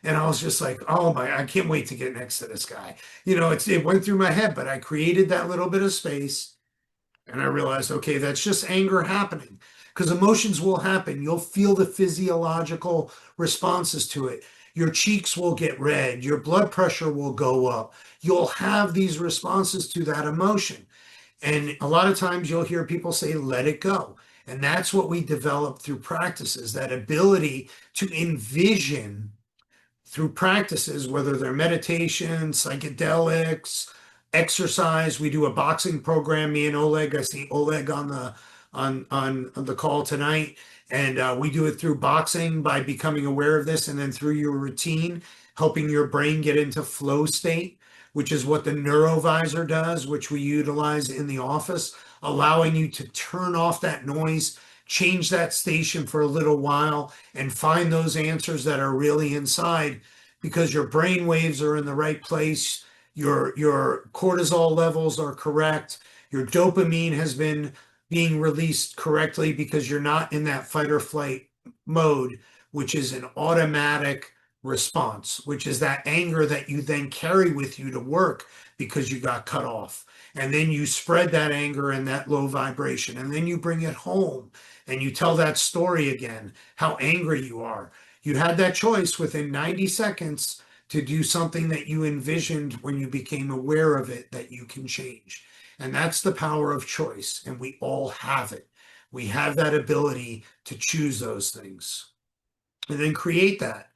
And I was just like, oh my, I can't wait to get next to this guy. It went through my head, but I created that little bit of space and I realized, okay, that's just anger happening because emotions will happen. You'll feel the physiological responses to it. Your cheeks will get red. Your blood pressure will go up. You'll have these responses to that emotion. And a lot of times you'll hear people say, let it go. And that's what we develop through practices, that ability to envision through practices, whether they're meditation, psychedelics, exercise. We do a boxing program, me and Oleg. I see Oleg on the call tonight. And we do it through boxing by becoming aware of this, and then through your routine, helping your brain get into flow state, which is what the neurovisor does, which we utilize in the office, allowing you to turn off that noise, change that station for a little while, and find those answers that are really inside because your brain waves are in the right place, your cortisol levels are correct, your dopamine has been being released correctly because you're not in that fight or flight mode, which is an automatic response, which is that anger that you then carry with you to work because you got cut off. And then you spread that anger and that low vibration, and then you bring it home and you tell that story again, how angry you are. You had that choice within 90 seconds to do something that you envisioned when you became aware of it that you can change. And that's the power of choice. And we all have it. We have that ability to choose those things and then create that.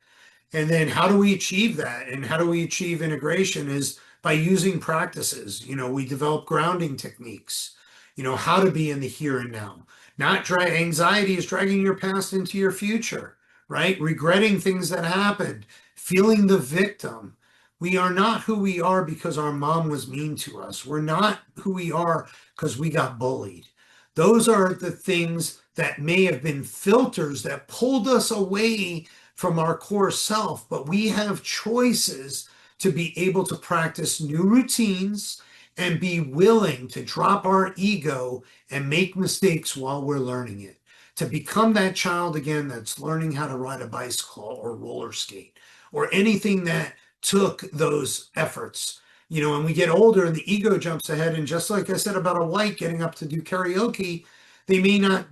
And then how do we achieve that? And how do we achieve integration is by using practices. We develop grounding techniques, how to be in the here and now. Not drag Anxiety is dragging your past into your future, right? Regretting things that happened, feeling the victim. We are not who we are because our mom was mean to us. We're not who we are because we got bullied. Those are the things that may have been filters that pulled us away from our core self, but we have choices to be able to practice new routines and be willing to drop our ego and make mistakes while we're learning it. To become that child again that's learning how to ride a bicycle or roller skate or anything that took those efforts. And we get older and the ego jumps ahead. And just like I said about a white getting up to do karaoke, they may not,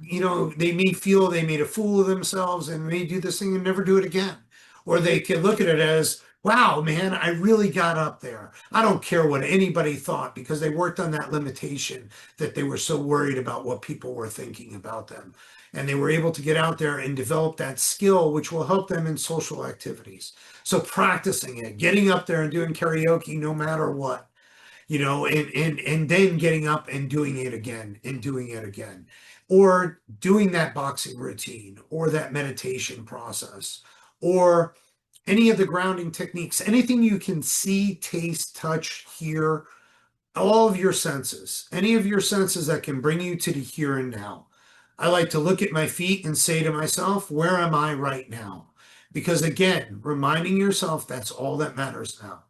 they may feel they made a fool of themselves and may do this thing and never do it again. Or they can look at it as, wow, man, I really got up there. I don't care what anybody thought because they worked on that limitation that they were so worried about what people were thinking about them. And they were able to get out there and develop that skill, which will help them in social activities. So practicing it, getting up there and doing karaoke no matter what, and then getting up and doing it again and doing it again, or doing that boxing routine or that meditation process, or any of the grounding techniques, anything you can see, taste, touch, hear, all of your senses, any of your senses that can bring you to the here and now. I like to look at my feet and say to myself, where am I right now? Because again, reminding yourself that's all that matters now.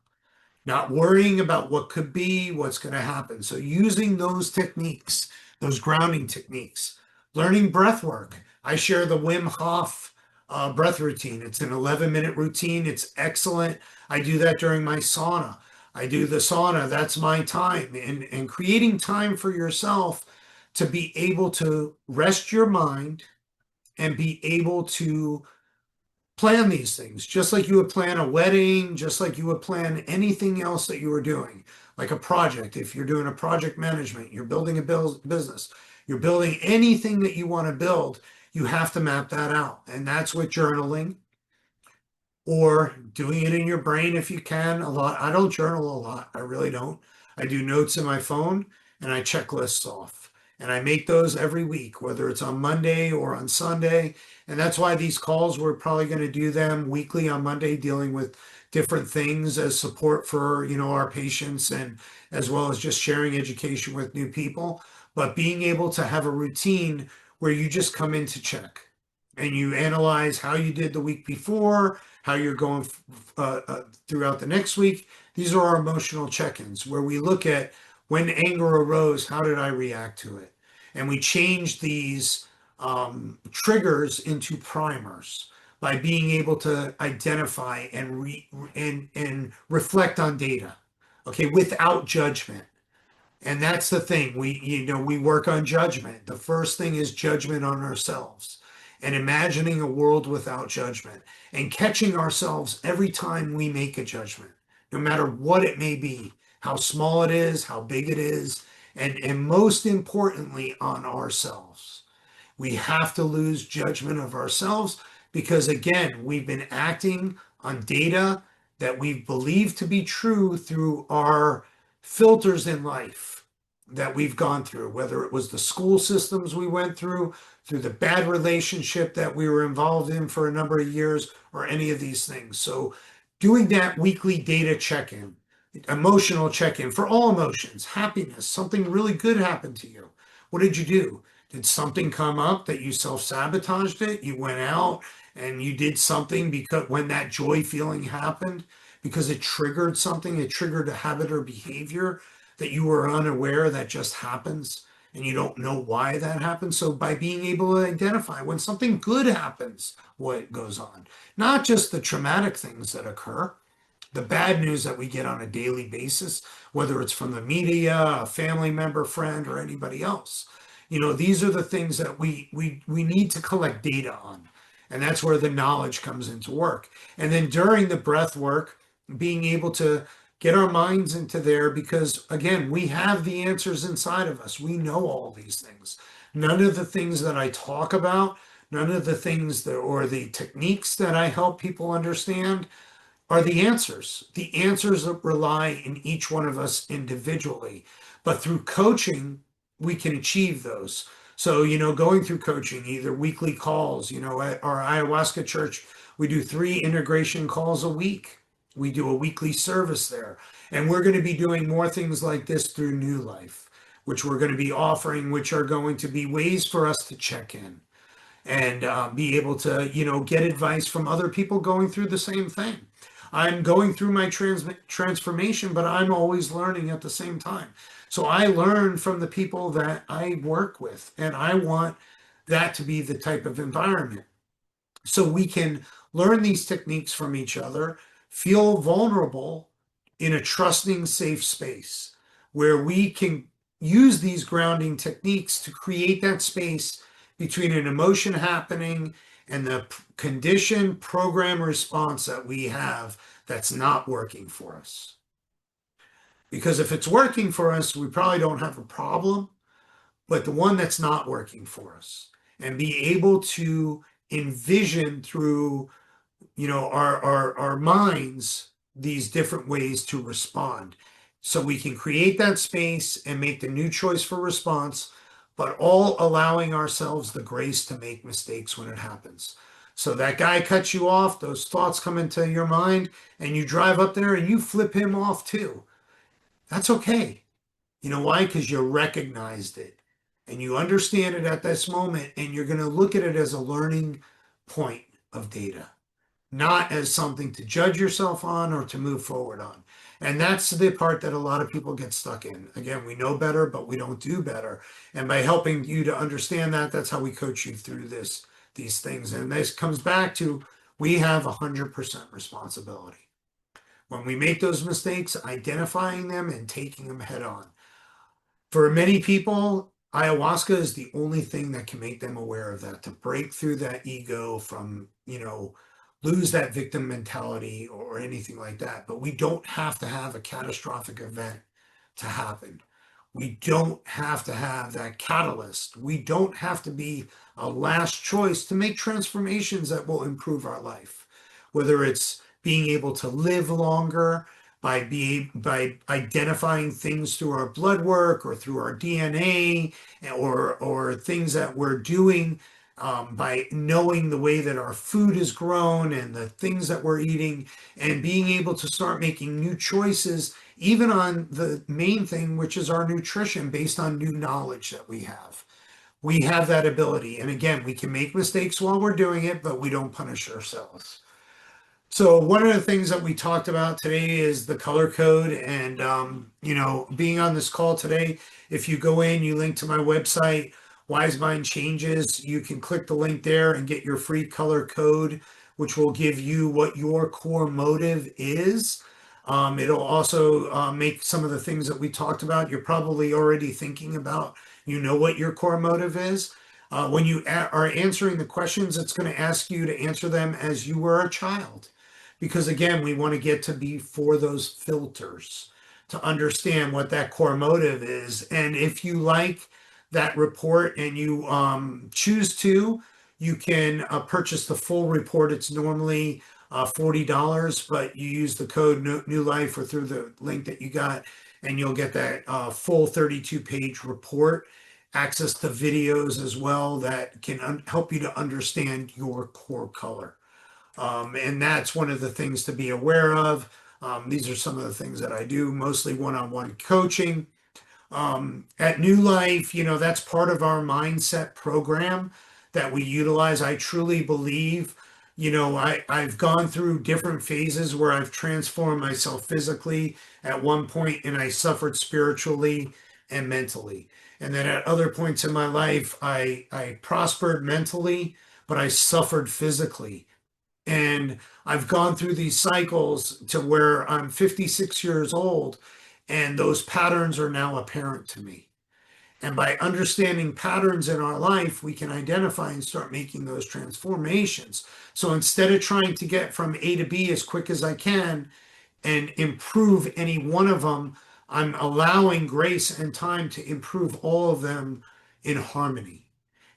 Not worrying about what could be, what's going to happen. So using those techniques, those grounding techniques, learning breath work. I share the Wim Hof breath routine. It's an 11-minute routine. It's excellent. I do that during my sauna. I do the sauna. That's my time. And creating time for yourself to be able to rest your mind and be able to plan these things, just like you would plan a wedding, just like you would plan anything else that you were doing, like a project. If you're doing a project management, you're building a business, you're building anything that you want to build, you have to map that out. And that's what journaling or doing it in your brain if you can. A lot. I don't journal a lot. I really don't. I do notes in my phone and I check lists off. And I make those every week, whether it's on Monday or on Sunday. And that's why these calls, we're probably going to do them weekly on Monday, dealing with different things as support for, our patients, and as well as just sharing education with new people. But being able to have a routine where you just come in to check and you analyze how you did the week before, how you're going throughout the next week. These are our emotional check-ins where we look at when anger arose, how did I react to it? And we change these triggers into primers by being able to identify and reflect on data, okay, without judgment. And that's the thing. We work on judgment. The first thing is judgment on ourselves and imagining a world without judgment and catching ourselves every time we make a judgment, no matter what it may be, how small it is, how big it is, and most importantly, on ourselves. We have to lose judgment of ourselves because, again, we've been acting on data that we believe to be true through our filters in life that we've gone through, whether it was the school systems we went through the bad relationship that we were involved in for a number of years, or any of these things. So doing that weekly data check-in, emotional check-in for all emotions, happiness, something really good happened to you. What did you do? Did something come up that you self-sabotaged it? You went out and you did something because when that joy feeling happened, because it triggered something, it triggered a habit or behavior that you were unaware that just happens and you don't know why that happens. So by being able to identify when something good happens, what goes on, not just the traumatic things that occur, the bad news that we get on a daily basis, whether it's from the media, a family member, friend, or anybody else. These are the things that we need to collect data on. And that's where the knowledge comes into work. And then during the breath work, being able to get our minds into there, because again, we have the answers inside of us. We know all these things. None of the things that I talk about, none of the things that, or the techniques that I help people understand are the answers. The answers that rely in each one of us individually. But through coaching, we can achieve those. So, going through coaching, either weekly calls, at our ayahuasca church, we do 3 integration calls a week. We do a weekly service there. And we're going to be doing more things like this through New Life, which we're going to be offering, which are going to be ways for us to check in and be able to, get advice from other people going through the same thing. I'm going through my transformation, but I'm always learning at the same time. So I learn from the people that I work with, and I want that to be the type of environment. So we can learn these techniques from each other, feel vulnerable in a trusting, safe space where we can use these grounding techniques to create that space between an emotion happening and the conditioned program response that we have that's not working for us. Because if it's working for us, we probably don't have a problem, but the one that's not working for us, and be able to envision through, our minds, these different ways to respond. So we can create that space and make the new choice for response, but all allowing ourselves the grace to make mistakes when it happens. So that guy cuts you off, those thoughts come into your mind, and you drive up there and you flip him off too. That's okay. You know why? Because you recognized it and you understand it at this moment, and you're going to look at it as a learning point of data, not as something to judge yourself on or to move forward on. And that's the part that a lot of people get stuck in. Again, we know better, but we don't do better. And by helping you to understand that, that's how we coach you through these things. And this comes back to, we have 100% responsibility. When we make those mistakes, identifying them and taking them head on. For many people, ayahuasca is the only thing that can make them aware of that, to break through that ego from, lose that victim mentality or anything like that. But we don't have to have a catastrophic event to happen. We don't have to have that catalyst. We don't have to be a last choice to make transformations that will improve our life, whether it's being able to live longer by identifying things through our blood work or through our DNA, or things that we're doing by knowing the way that our food is grown and the things that we're eating, and being able to start making new choices, even on the main thing, which is our nutrition, based on new knowledge that we have. We have that ability. And again, we can make mistakes while we're doing it, but we don't punish ourselves. So one of the things that we talked about today is the color code, and being on this call today, if you go in, you link to my website, Wise Mind Changes, you can click the link there and get your free color code, which will give you what your core motive is. It'll also make some of the things that we talked about, you're probably already thinking about, what your core motive is. When you are answering the questions, it's going to ask you to answer them as you were a child. Because again, we want to get to be for those filters to understand what that core motive is. And if you like that report and you choose to, you can purchase the full report. It's normally $40, but you use the code New Life or through the link that you got, and you'll get that full 32-page report. Access to videos as well that can help you to understand your core color. And that's one of the things to be aware of. These are some of the things that I do, mostly one-on-one coaching. At New Life, that's part of our mindset program that we utilize. I truly believe, I've gone through different phases where I've transformed myself physically at one point, and I suffered spiritually and mentally. And then at other points in my life, I prospered mentally, but I suffered physically. And I've gone through these cycles to where I'm 56 years old, and those patterns are now apparent to me. And by understanding patterns in our life, we can identify and start making those transformations. So instead of trying to get from A to B as quick as I can, and improve any one of them. I'm allowing grace and time to improve all of them in harmony.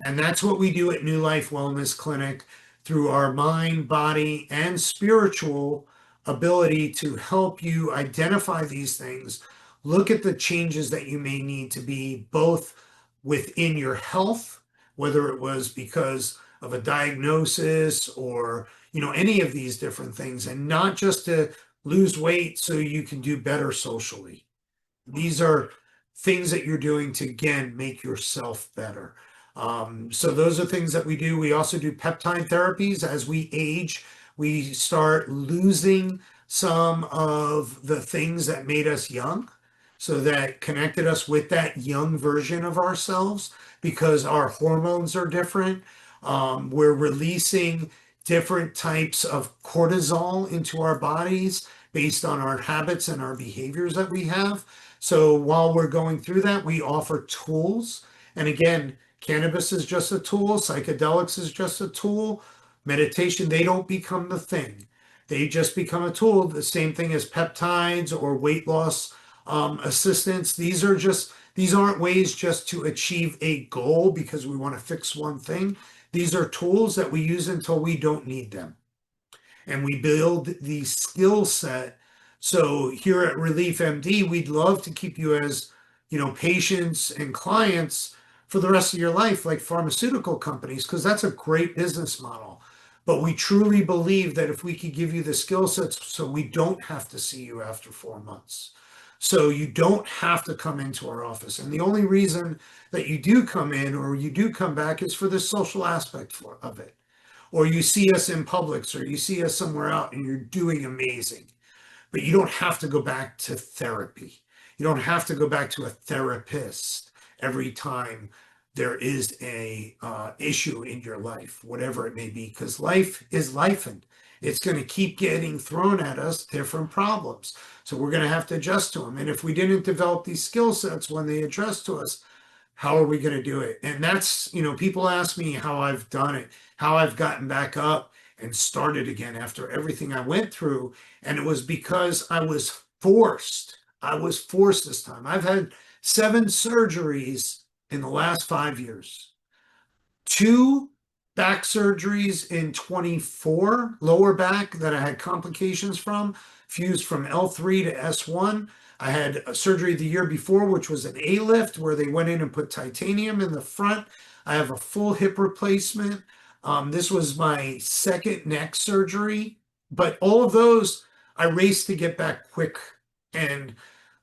And that's what we do at New Life Wellness Clinic through our mind, body, and spiritual ability to help you identify these things, look at the changes that you may need to be both within your health, whether it was because of a diagnosis or, any of these different things, and not just to lose weight so you can do better socially. These are things that you're doing to, again, make yourself better. So those are things that we do. We also do peptide therapies. As we age, we start losing some of the things that made us young, so that connected us with that young version of ourselves, because our hormones are different. We're releasing different types of cortisol into our bodies based on our habits and our behaviors that we have. So while we're going through that, we offer tools. And again, cannabis is just a tool, psychedelics is just a tool, meditation, they don't become the thing. They just become a tool, the same thing as peptides or weight loss assistance. These aren't ways just to achieve a goal because we want to fix one thing. These are tools that we use until we don't need them. And we build the skill set. So here at Relief MD, we'd love to keep you as, patients and clients for the rest of your life, like pharmaceutical companies, because that's a great business model. But we truly believe that if we could give you the skill sets so we don't have to see you after 4 months, so you don't have to come into our office. And the only reason that you do come in or you do come back is for the social aspect of it. Or you see us in Publix, or you see us somewhere out and you're doing amazing. But you don't have to go back to therapy. You don't have to go back to a therapist every time there is a issue in your life, whatever it may be, because life is life, and it's going to keep getting thrown at us different problems. So we're going to have to adjust to them. And if we didn't develop these skill sets when they address to us, how are we going to do it? And that's, people ask me how I've done it, how I've gotten back up and started again after everything I went through. And it was because I was forced. I was forced this time. I've had 7 surgeries in the last 5 years. 2 back surgeries in 24, lower back, that I had complications from, fused from L3 to S1. I had a surgery the year before, which was an A-lift, where they went in and put titanium in the front. I have a full hip replacement. This was my 2nd neck surgery, but all of those, I raced to get back quick. And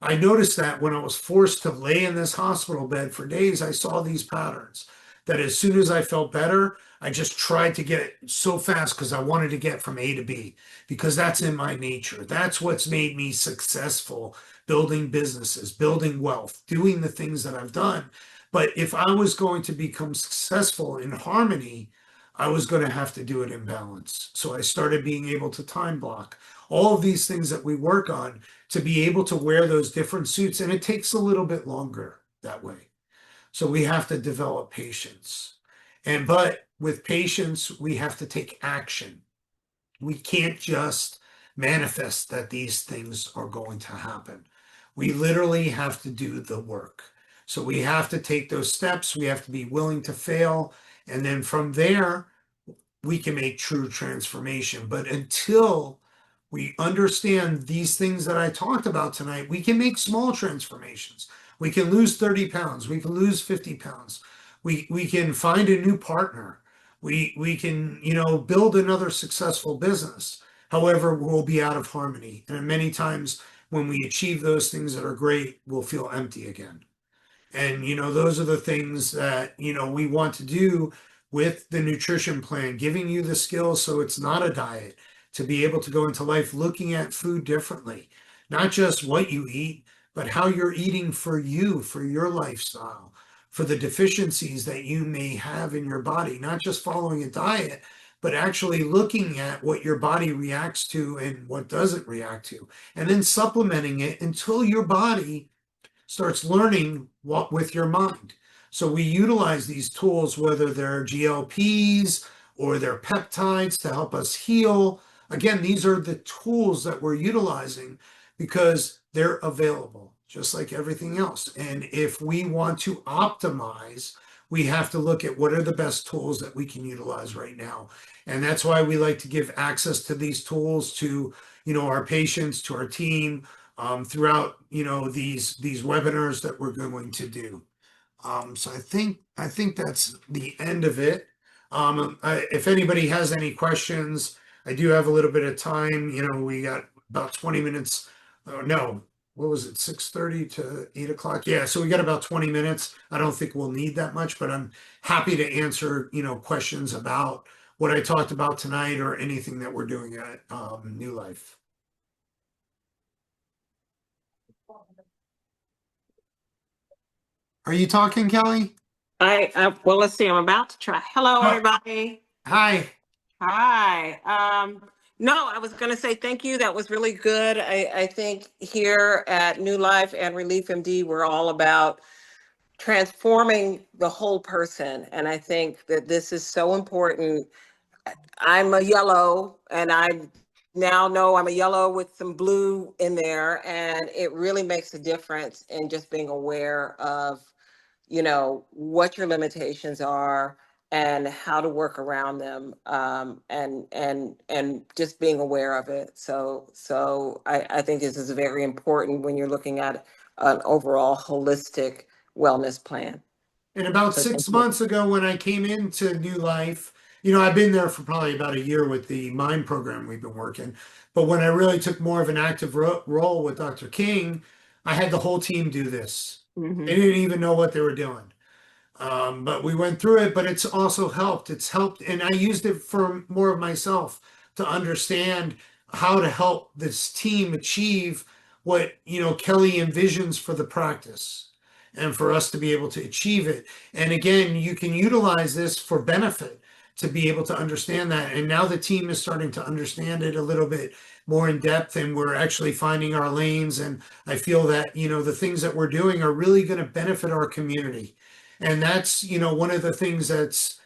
I noticed that when I was forced to lay in this hospital bed for days, I saw these patterns, that as soon as I felt better, I just tried to get it so fast because I wanted to get from A to B, because that's in my nature. That's what's made me successful, building businesses, building wealth, doing the things that I've done. But if I was going to become successful in harmony, I was going to have to do it in balance. So I started being able to time block all of these things that we work on to be able to wear those different suits. And it takes a little bit longer that way. So we have to develop patience. But with patience, we have to take action. We can't just manifest that these things are going to happen. We literally have to do the work. So we have to take those steps. We have to be willing to fail. And then from there, we can make true transformation. But until we understand these things that I talked about tonight, we can make small transformations. We can lose 30 pounds. We can lose 50 pounds. We can find a new partner. We can, build another successful business. However, we'll be out of harmony. And many times when we achieve those things that are great, we'll feel empty again. And, those are the things that, we want to do with the nutrition plan, giving you the skills so it's not a diet, to be able to go into life looking at food differently, not just what you eat, but how you're eating for you, for your lifestyle, for the deficiencies that you may have in your body, not just following a diet, but actually looking at what your body reacts to and what doesn't react to, and then supplementing it until your body starts learning what with your mind. So we utilize these tools, whether they're GLPs or they're peptides to help us heal, again, these are the tools that we're utilizing because they're available, just like everything else. And if we want to optimize, we have to look at what are the best tools that we can utilize right now. And that's why we like to give access to these tools to, our patients, to our team, throughout, these webinars that we're going to do. So I think that's the end of it. If anybody has any questions, I do have a little bit of time. We got about 20 minutes. Oh, no, what was it? 6:30 to 8 o'clock. Yeah, so we got about 20 minutes. I don't think we'll need that much, but I'm happy to answer, questions about what I talked about tonight or anything that we're doing at New Life. Are you talking, Kelly? Well, let's see. I'm about to try. Hello, Oh, everybody. hi. Hi. No, I was going to say thank you. That was really good. I think here at New Life and Relief MD, we're all about transforming the whole person. And I think that this is so important. I'm a yellow, and I now know I'm a yellow with some blue in there. And it really makes a difference in just being aware of what your limitations are and how to work around them, and just being aware of it. So I think this is very important when you're looking at an overall holistic wellness plan. And about So thank six you. months ago, when I came into New Life, I've been there for probably about a year with the Mind program we've been working. But when I really took more of an active role with Dr. King, I had the whole team do this. They Mhm. didn't even know what they were doing. But we went through it, but it's also helped. It's helped, and I used it for more of myself to understand how to help this team achieve what, Kelly envisions for the practice and for us to be able to achieve it. And again, you can utilize this for benefit to be able to understand that. And now the team is starting to understand it a little bit more in depth, and we're actually finding our lanes. And I feel that, the things that we're doing are really going to benefit our community. And that's, one of the things that's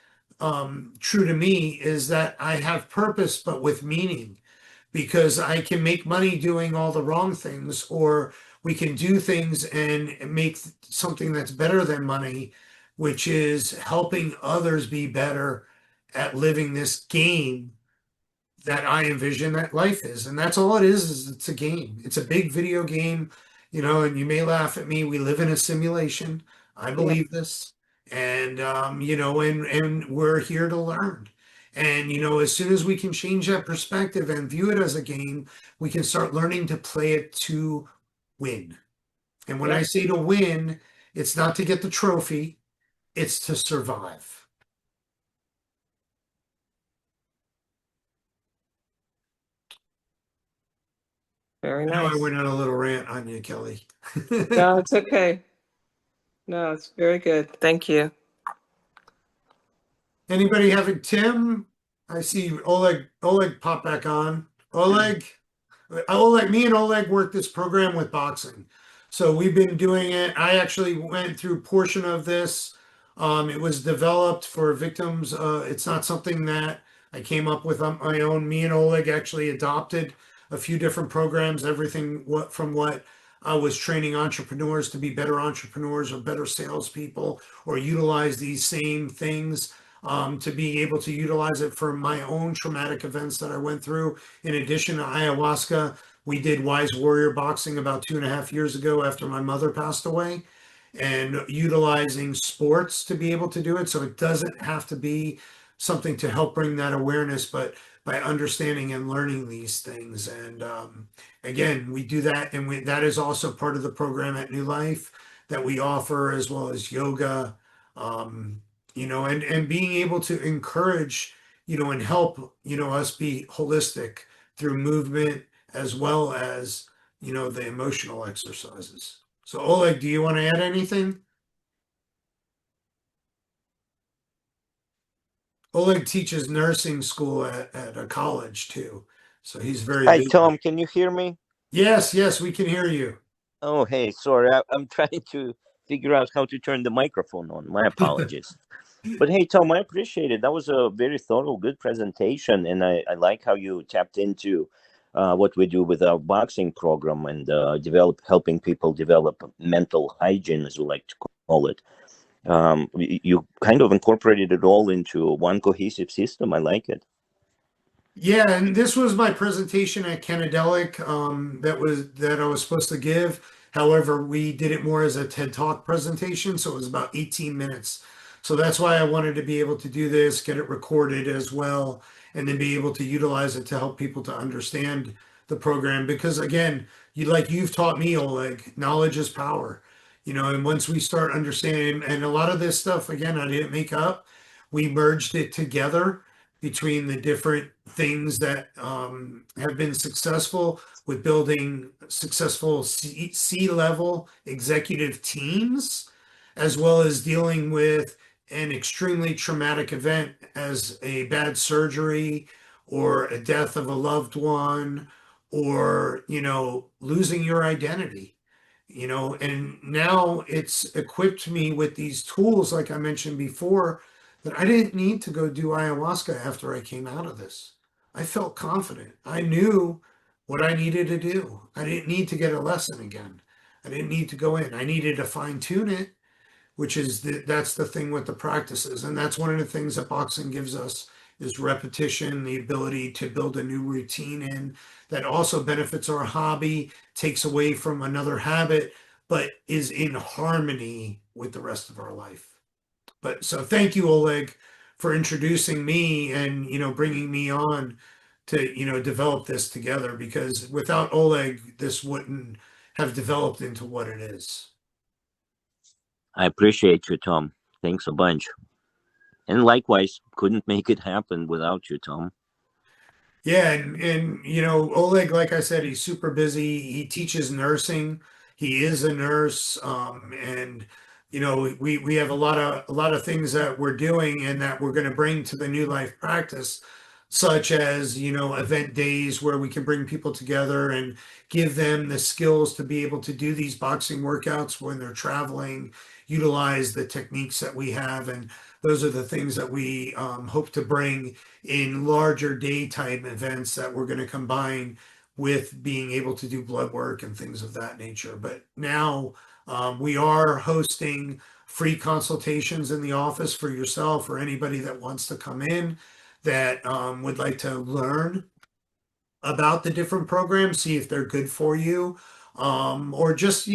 true to me is that I have purpose, but with meaning, because I can make money doing all the wrong things, or we can do things and make something that's better than money, which is helping others be better at living this game that I envision that life is. And that's all it is it's a game. It's a big video game, and you may laugh at me. We live in a simulation. I Yeah, believe this. And and we're here to learn. And as soon as we can change that perspective and view it as a game, we can start learning to play it to win. And when I yeah, say to win, it's not to get the trophy, it's to survive. very I know I nice. went on a little rant on you, Kelly. No, it's okay. No, it's very good. Thank you. Anybody having Tim? I see Oleg pop back on. Oleg, me and Oleg worked this program with boxing. So we've been doing it. I actually went through a portion of this. It was developed for victims. It's not something that I came up with on my own. Me and Oleg actually adopted a few different programs, everything from what I was training entrepreneurs to be better entrepreneurs or better salespeople, or utilize these same things, to be able to utilize it for my own traumatic events that I went through. In addition to ayahuasca, we did Wise Warrior Boxing about 2.5 years ago after my mother passed away, and utilizing sports to be able to do it. So it doesn't have to be something to help bring that awareness, but by understanding and learning these things. And again, we do that, and that is also part of the program at New Life that we offer, as well as yoga, and being able to encourage, and help, us be holistic through movement, as well as, the emotional exercises. So Oleg, do you want to add anything? Oleg teaches nursing school at a college too. So he's very Hi, busy. Tom. Can you hear me? Yes, yes, we can hear you. Oh, hey, sorry. I'm trying to figure out how to turn the microphone on. My apologies. But hey, Tom, I appreciate it. That was a very thorough, good presentation, and I like how you tapped into what we do with our boxing program and helping people develop mental hygiene, as we like to call it. You kind of incorporated it all into one cohesive system. I like it. Yeah, and this was my presentation at Canadelic that I was supposed to give. However, we did it more as a TED Talk presentation, so it was about 18 minutes. So that's why I wanted to be able to do this, get it recorded as well, and then be able to utilize it to help people to understand the program. Because again, you've taught me, Oleg, knowledge is power. And once we start understanding, and a lot of this stuff, again, I didn't make up. We merged it together between the different things that have been successful with building successful C-level executive teams, as well as dealing with an extremely traumatic event as a bad surgery or a death of a loved one or, losing your identity. And now it's equipped me with these tools, like I mentioned before, that I didn't need to go do ayahuasca after I came out of this. I felt confident. I knew what I needed to do. I didn't need to get a lesson again. I didn't need to go in. I needed to fine tune it, which is that's the thing with the practices. And that's one of the things that boxing gives us is repetition, the ability to build a new routine in that also benefits our hobby, takes away from another habit, but is in harmony with the rest of our life. But so thank you, Oleg, for introducing me and bringing me on to develop this together, because without Oleg, this wouldn't have developed into what it is. I appreciate you, Tom. Thanks a bunch. And likewise, couldn't make it happen without you, Tom. Yeah, and Oleg, like I said, he's super busy. He teaches nursing. He is a nurse, and we have a lot of things that we're doing and that we're going to bring to the New Life practice, such as event days where we can bring people together and give them the skills to be able to do these boxing workouts when they're traveling, utilize the techniques that we have, and those are the things that we hope to bring in larger daytime events that we're going to combine with being able to do blood work and things of that nature. But now we are hosting free consultations in the office for yourself or anybody that wants to come in that would like to learn about the different programs, see if they're good for you, or just,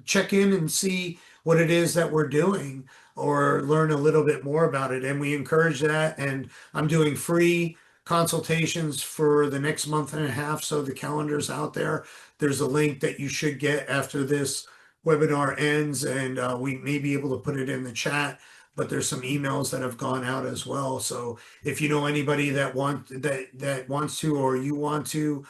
check in and see what it is that we're doing or learn a little bit more about it. And we encourage that. And I'm doing free consultations for the next month and a half. So the calendar's out there. There's a link that you should get after this webinar ends, and we may be able to put it in the chat. But there's some emails that have gone out as well. So if you know anybody that wants to, or you want to,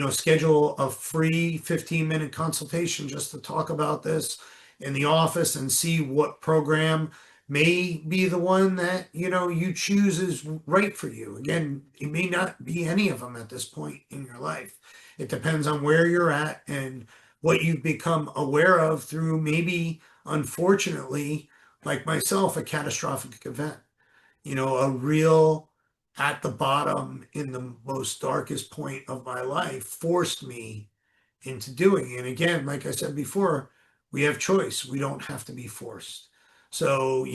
schedule a free 15-minute consultation just to talk about this in the office and see what program may be the one that you choose is right for you. Again, it may not be any of them at this point in your life. It depends on where you're at and what you've become aware of through, maybe, unfortunately, like myself, a catastrophic event, a real at the bottom in the most darkest point of my life forced me into doing it. And again, like I said before, we have choice. We don't have to be forced. So,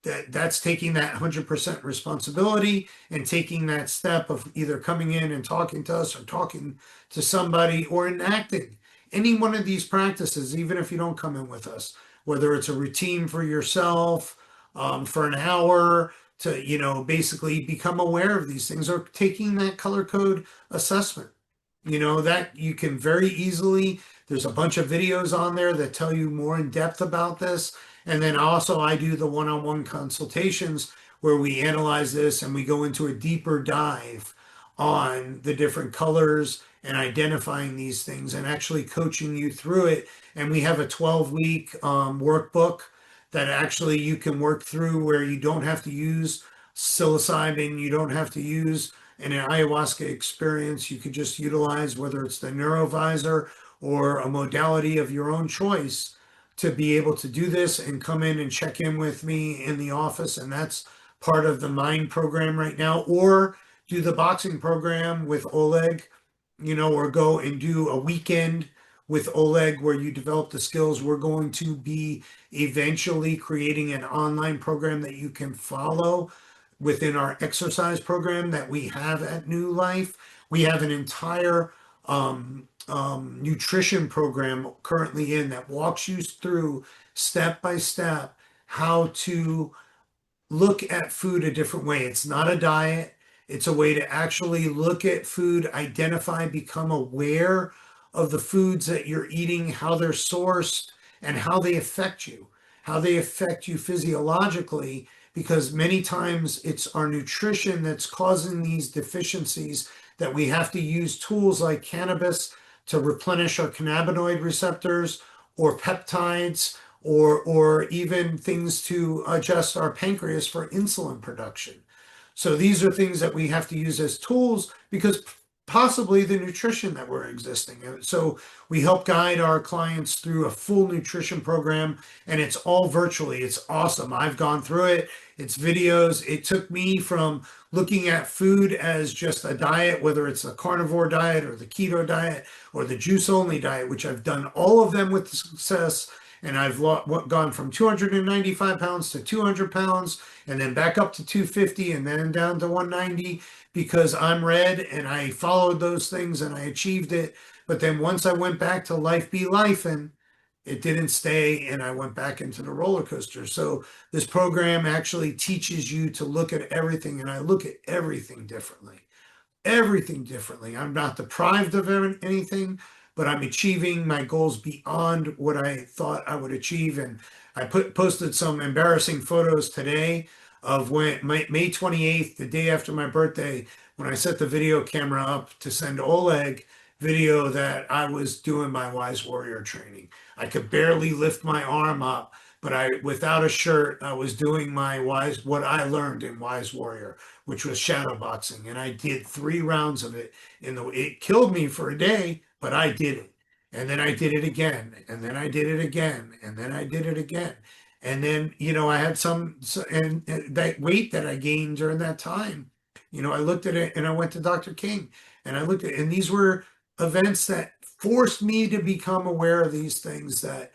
that's taking that 100% responsibility and taking that step of either coming in and talking to us or talking to somebody or enacting any one of these practices, even if you don't come in with us, whether it's a routine for yourself, for an hour to, basically become aware of these things, or taking that color code assessment. That you can very easily, there's a bunch of videos on there that tell you more in depth about this. And then also I do the one-on-one consultations where we analyze this and we go into a deeper dive on the different colors and identifying these things and actually coaching you through it. And we have a 12-week workbook that actually you can work through, where you don't have to use psilocybin, you don't have to use an ayahuasca experience. You could just utilize, whether it's the neurovisor or a modality of your own choice, to be able to do this and come in and check in with me in the office. And that's part of the Mind program right now, or do the boxing program with Oleg, or go and do a weekend with Oleg where you develop the skills. We're going to be eventually creating an online program that you can follow within our exercise program that we have at New Life. We have an entire nutrition program currently in that walks you through step by step how to look at food a different way. It's not a diet. It's a way to actually look at food, identify, become aware of the foods that you're eating, how they're sourced, and how they affect you physiologically, because many times it's our nutrition that's causing these deficiencies that we have to use tools like cannabis to replenish our cannabinoid receptors, or peptides, or even things to adjust our pancreas for insulin production. So these are things that we have to use as tools because possibly the nutrition that we're existing. So we help guide our clients through a full nutrition program, and it's all virtually. It's awesome. I've gone through it. It's videos. It took me from looking at food as just a diet, whether it's a carnivore diet or the keto diet or the juice only diet, which I've done all of them with success. And I've gone from 295 pounds to 200 pounds, and then back up to 250, and then down to 190, because I'm red and I followed those things and I achieved it. But then once I went back to life be life, and it didn't stay, and I went back into the roller coaster. So this program actually teaches you to look at everything, and I look at everything differently. I'm not deprived of anything, but I'm achieving my goals beyond what I thought I would achieve. And I posted some embarrassing photos today of when May 28th, the day after my birthday, when I set the video camera up to send Oleg video that I was doing my Wise Warrior training. I could barely lift my arm up, but without a shirt, I was doing what I learned in Wise Warrior, which was shadow boxing. And I did 3 rounds of it. It killed me for a day, but I did it. And then I did it again, and then I did it again, and then I did it again. And then, I had and that weight that I gained during that time, I looked at it and I went to Dr. King and I looked at it, and these were events that forced me to become aware of these things that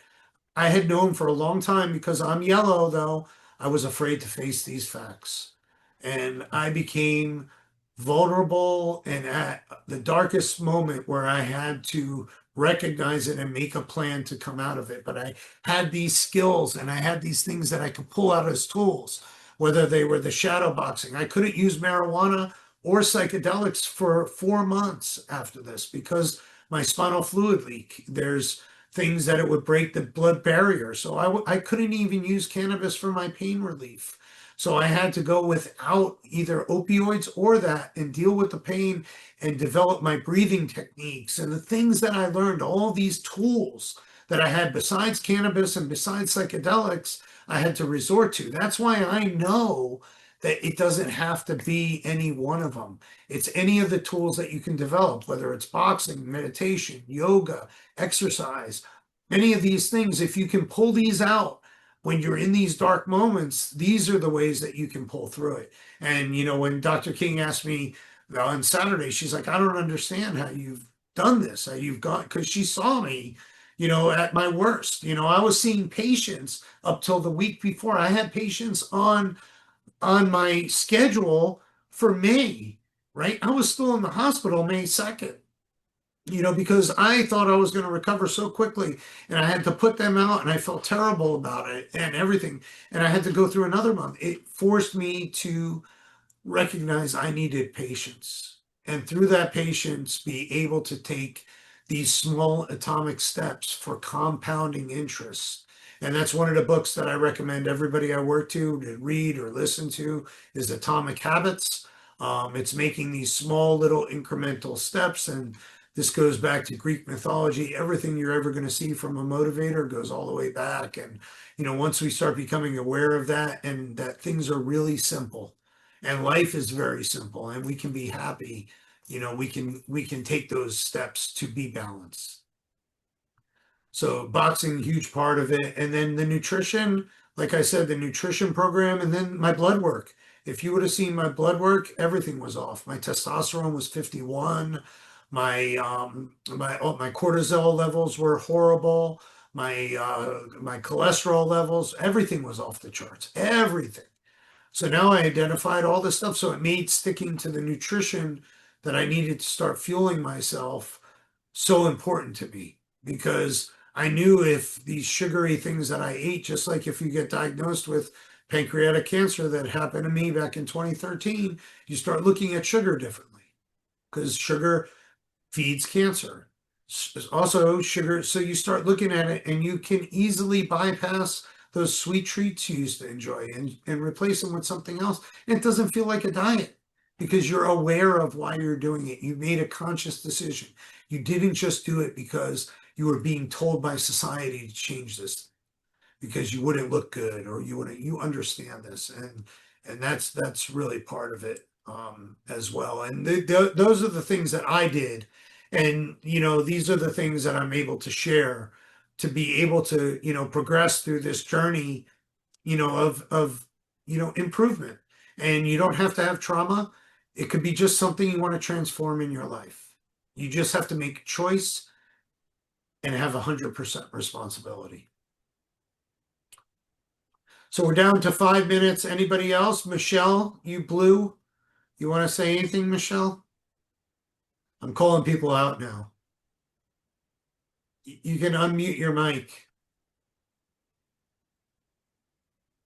I had known for a long time. Because I'm yellow, though, I was afraid to face these facts. And I became vulnerable, and at the darkest moment where I had to recognize it and make a plan to come out of it. But I had these skills and I had these things that I could pull out as tools, whether they were the shadow boxing. I couldn't use marijuana or psychedelics for 4 months after this because my spinal fluid leak. There's things that it would break the blood barrier. So I couldn't even use cannabis for my pain relief. So I had to go without either opioids or that and deal with the pain and develop my breathing techniques and the things that I learned, all these tools that I had besides cannabis and besides psychedelics, I had to resort to. That's why I know that it doesn't have to be any one of them. It's any of the tools that you can develop, whether it's boxing, meditation, yoga, exercise, any of these things. If you can pull these out when you're in these dark moments, these are the ways that you can pull through it. And, when Dr. King asked me on Saturday, she's like, I don't understand how you've done this, how you've gone, because she saw me, at my worst. I was seeing patients up till the week before. I had patients on my schedule for May, right? I was still in the hospital May 2nd, because I thought I was going to recover so quickly, and I had to put them out, and I felt terrible about it and everything. And I had to go through another month. It forced me to recognize I needed patience, and through that patience, be able to take these small atomic steps for compounding interest. And that's one of the books that I recommend everybody I work to read or listen to is Atomic Habits. It's making these small little incremental steps. And this goes back to Greek mythology. Everything you're ever going to see from a motivator goes all the way back. And, once we start becoming aware of that, and that things are really simple and life is very simple and we can be happy, we can take those steps to be balanced. So boxing, huge part of it. And then the nutrition, like I said, the nutrition program, and then my blood work. If you would have seen my blood work, everything was off. My testosterone was 51. My cortisol levels were horrible. My cholesterol levels, everything was off the charts. Everything. So now I identified all this stuff. So it made sticking to the nutrition that I needed to start fueling myself so important to me, because I knew if these sugary things that I ate, just like if you get diagnosed with pancreatic cancer that happened to me back in 2013, you start looking at sugar differently because sugar feeds cancer. Also, sugar, so you start looking at it and you can easily bypass those sweet treats you used to enjoy and replace them with something else. And it doesn't feel like a diet because you're aware of why you're doing it. You made a conscious decision. You didn't just do it because you were being told by society to change this because you wouldn't look good or you understand this, and that's really part of it as well. And those are the things that I did, and these are the things that I'm able to share to be able to progress through this journey of improvement. And you don't have to have trauma. It could be just something you want to transform in your life. You just have to make a choice and have 100% responsibility. So we're down to 5 minutes. Anybody else? Michelle, you blew. You want to say anything, Michelle? I'm calling people out now. You can unmute your mic.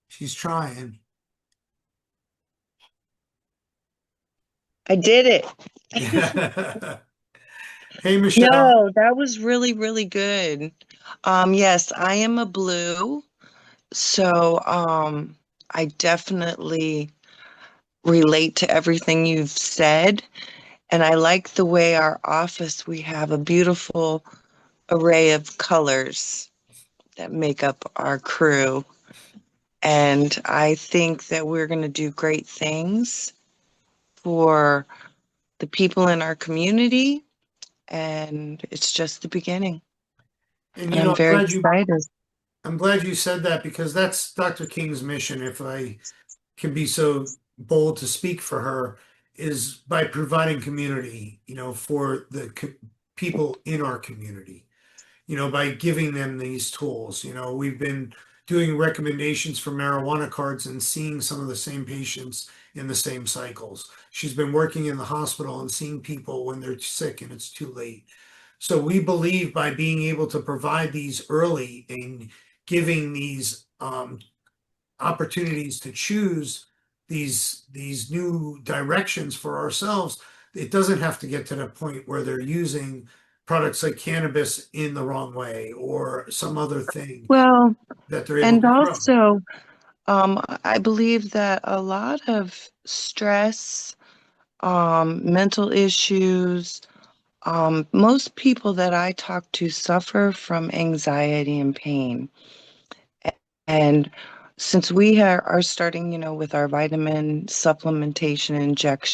She's trying. I did it. Hey, Michelle. No, that was really, really good. Yes, I am a blue, so I definitely relate to everything you've said. And I like the way our office, we have a beautiful array of colors that make up our crew. And I think that we're going to do great things for the people in our community. And it's just the beginning. And I'm very excited. I'm glad you said that because that's Dr. King's mission, if I can be so bold to speak for her, is by providing community, for the people in our community, by giving them these tools. We've been doing recommendations for marijuana cards and seeing some of the same patients in the same cycles. She's been working in the hospital and seeing people when they're sick and it's too late. So we believe by being able to provide these early and giving these opportunities to choose these new directions for ourselves, it doesn't have to get to the point where they're using products like cannabis in the wrong way or some other thing Well, that they're able and to grow. also, I believe that a lot of stress, mental issues, most people that I talk to suffer from anxiety and pain. And since we are starting, with our vitamin supplementation injection,